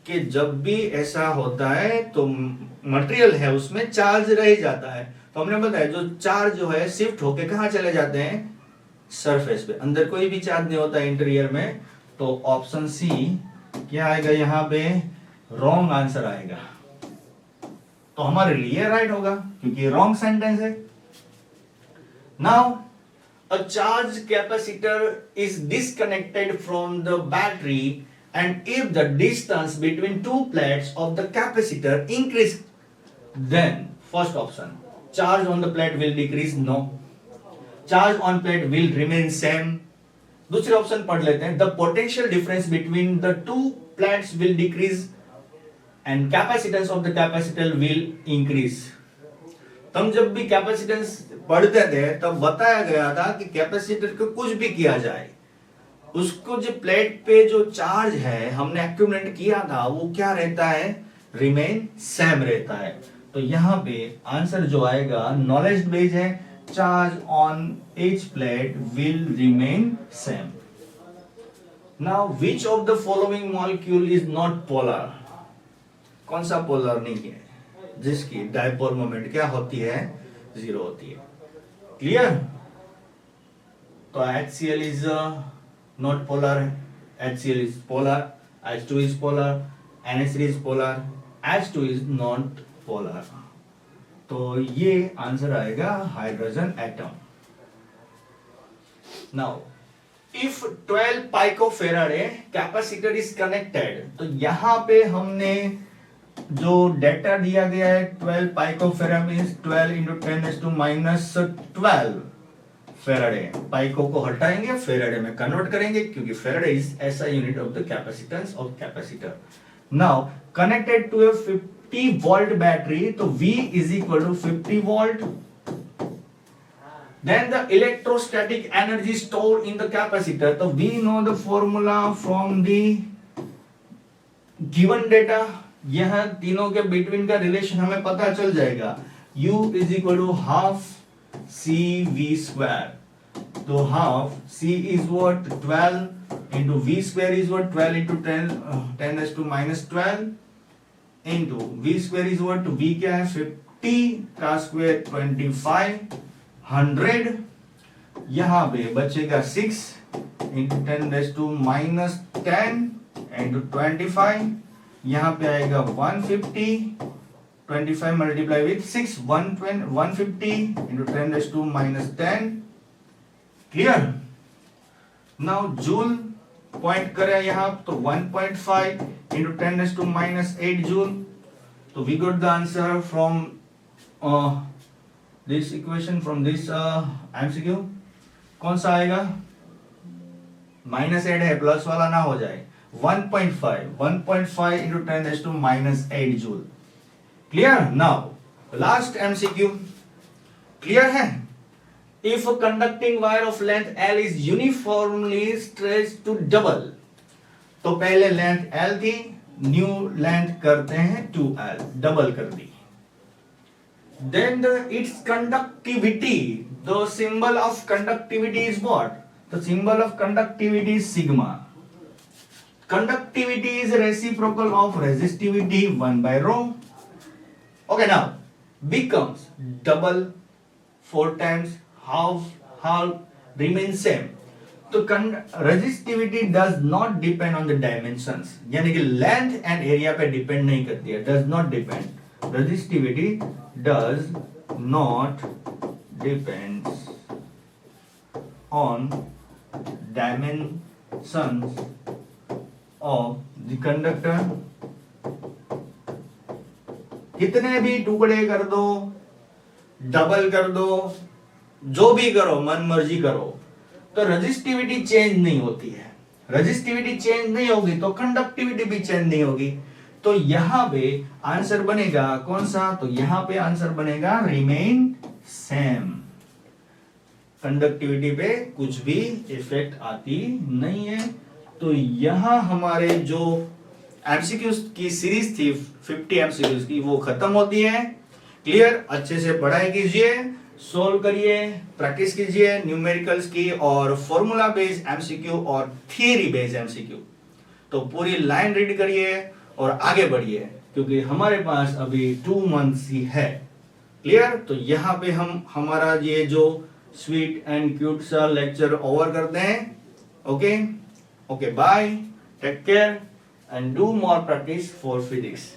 कि जब भी ऐसा होता है तो मटेरियल है उसमें चार्ज रह जाता है। तो हमने बताया जो चार्ज जो है शिफ्ट होके कहां चले जाते हैं, सरफेस पे। अंदर कोई भी चार्ज नहीं होता इंटीरियर में। तो ऑप्शन सी क्या आएगा यहां पे, रॉन्ग आंसर आएगा। तो हमारे लिए राइट होगा क्योंकि रॉन्ग सेंटेंस है। Now a charge capacitor is disconnected from the battery and if the distance between two plates of the capacitor increase, then first option, charge on the plate will decrease, no, charge on plate will remain same। दूसरे option पढ़ लेते हैं, the potential difference between the two plates will decrease and capacitance of the capacitor will increase। हम जब भी capacitance पढ़ते थे तब बताया गया था कि कैपेसिटर को कुछ भी किया जाए, उसको जो प्लेट पे जो चार्ज है हमने एक्यूमुलेट किया था वो क्या रहता है, रिमेन सेम रहता है। तो यहाँ पे आंसर जो आएगा नॉलेज बेस्ड है, charge on each plate will remain same। Now which of the following molecule is not polar? कौन सा पोलर नहीं है, जिसकी डायपोल मोमेंट क्या होती है, जीरो होती है। क्लियर? तो HCl is not polar, HCl is polar, H2 is polar, NH3 is polar, H2 is not polar। तो ये आंसर आएगा hydrogen atom. Now if 12 picofarad capacitor is connected, तो यहां पे हमने जो डेटा दिया गया है 12 picofarad मींस 12 into 10⁻⁻12 फेराडे। पाइको को हटाएंगे, फेराडे में कन्वर्ट करेंगे क्योंकि फेराडे इज ऐसा unit of the capacitance of capacitor. Now connected to a 50 volt battery, तो V is equal to 50 volt. Then the electrostatic energy stored in the capacitor, so we know the formula from the given data। यह तीनों के between का relation हमें पता चल जाएगा। U is equal to half CV square. तो half C is what 12 into V square is what 12 into 10 raised to minus 12 into V square is what V क्या है 50 का स्क्वायर 25 100 यहाँ पे बचेगा 6 into 10 raised to minus 10 into 25 यहाँ पे आएगा 150 25 multiply with 6 150 into 10 raised to minus 10 clear now joule point करें यहाँ तो 1.5 into 10 raised to minus 8 joule तो we got the answer from this equation from this MCQ कौन सा आएगा -8 है प्लस वाला ना हो जाए 1.5 into 10 raised to minus 8 joule clear now last MCQ clear है if a conducting wire of length L is uniformly stretched to double तो पहले लेंथ L थी न्यू लेंथ करते हैं 2L डबल कर दी then its conductivity the symbol of conductivity is what the symbol of conductivity is sigma conductivity is reciprocal of resistivity 1 by rho okay now becomes double 4 times half remains same तो resistivity does not depend on the dimensions यानी कि length and area पे depend नहीं करती है does not depend resistivity does not depends on dimensions of the conductor कितने भी टुकड़े कर दो डबल कर दो जो भी करो मन मर्जी करो तो रेजिस्टिविटी चेंज नहीं होती है रेजिस्टिविटी चेंज नहीं होगी तो कंडक्टिविटी भी चेंज नहीं होगी तो यहां पे आंसर बनेगा कौन सा तो यहां पे आंसर बनेगा रिमेन सेम कंडक्टिविटी पे कुछ भी इफेक्ट आती नहीं है तो यहां हमारे जो एमसीक्यूज की सीरीज थी 50 एमसीक्यूज की वो खत्म होती है क्लियर अच्छे से पढ़ाई कीजिए सोल्व करिए प्रैक्टिस कीजिए न्यूमेरिकल्स की और फॉर्मूला बेस्ड एमसीक्यू और थियरी बेस्ड एमसीक्यू तो पूरी लाइन रीड करिए और आगे बढ़िए क्योंकि हमारे पास अभी 2 मंथ्स ही है क्लियर तो यहाँ पे हम हमारा ये जो स्वीट एंड क्यूट सा लेक्चर ओवर करते हैं okay bye take care and do more practice for physics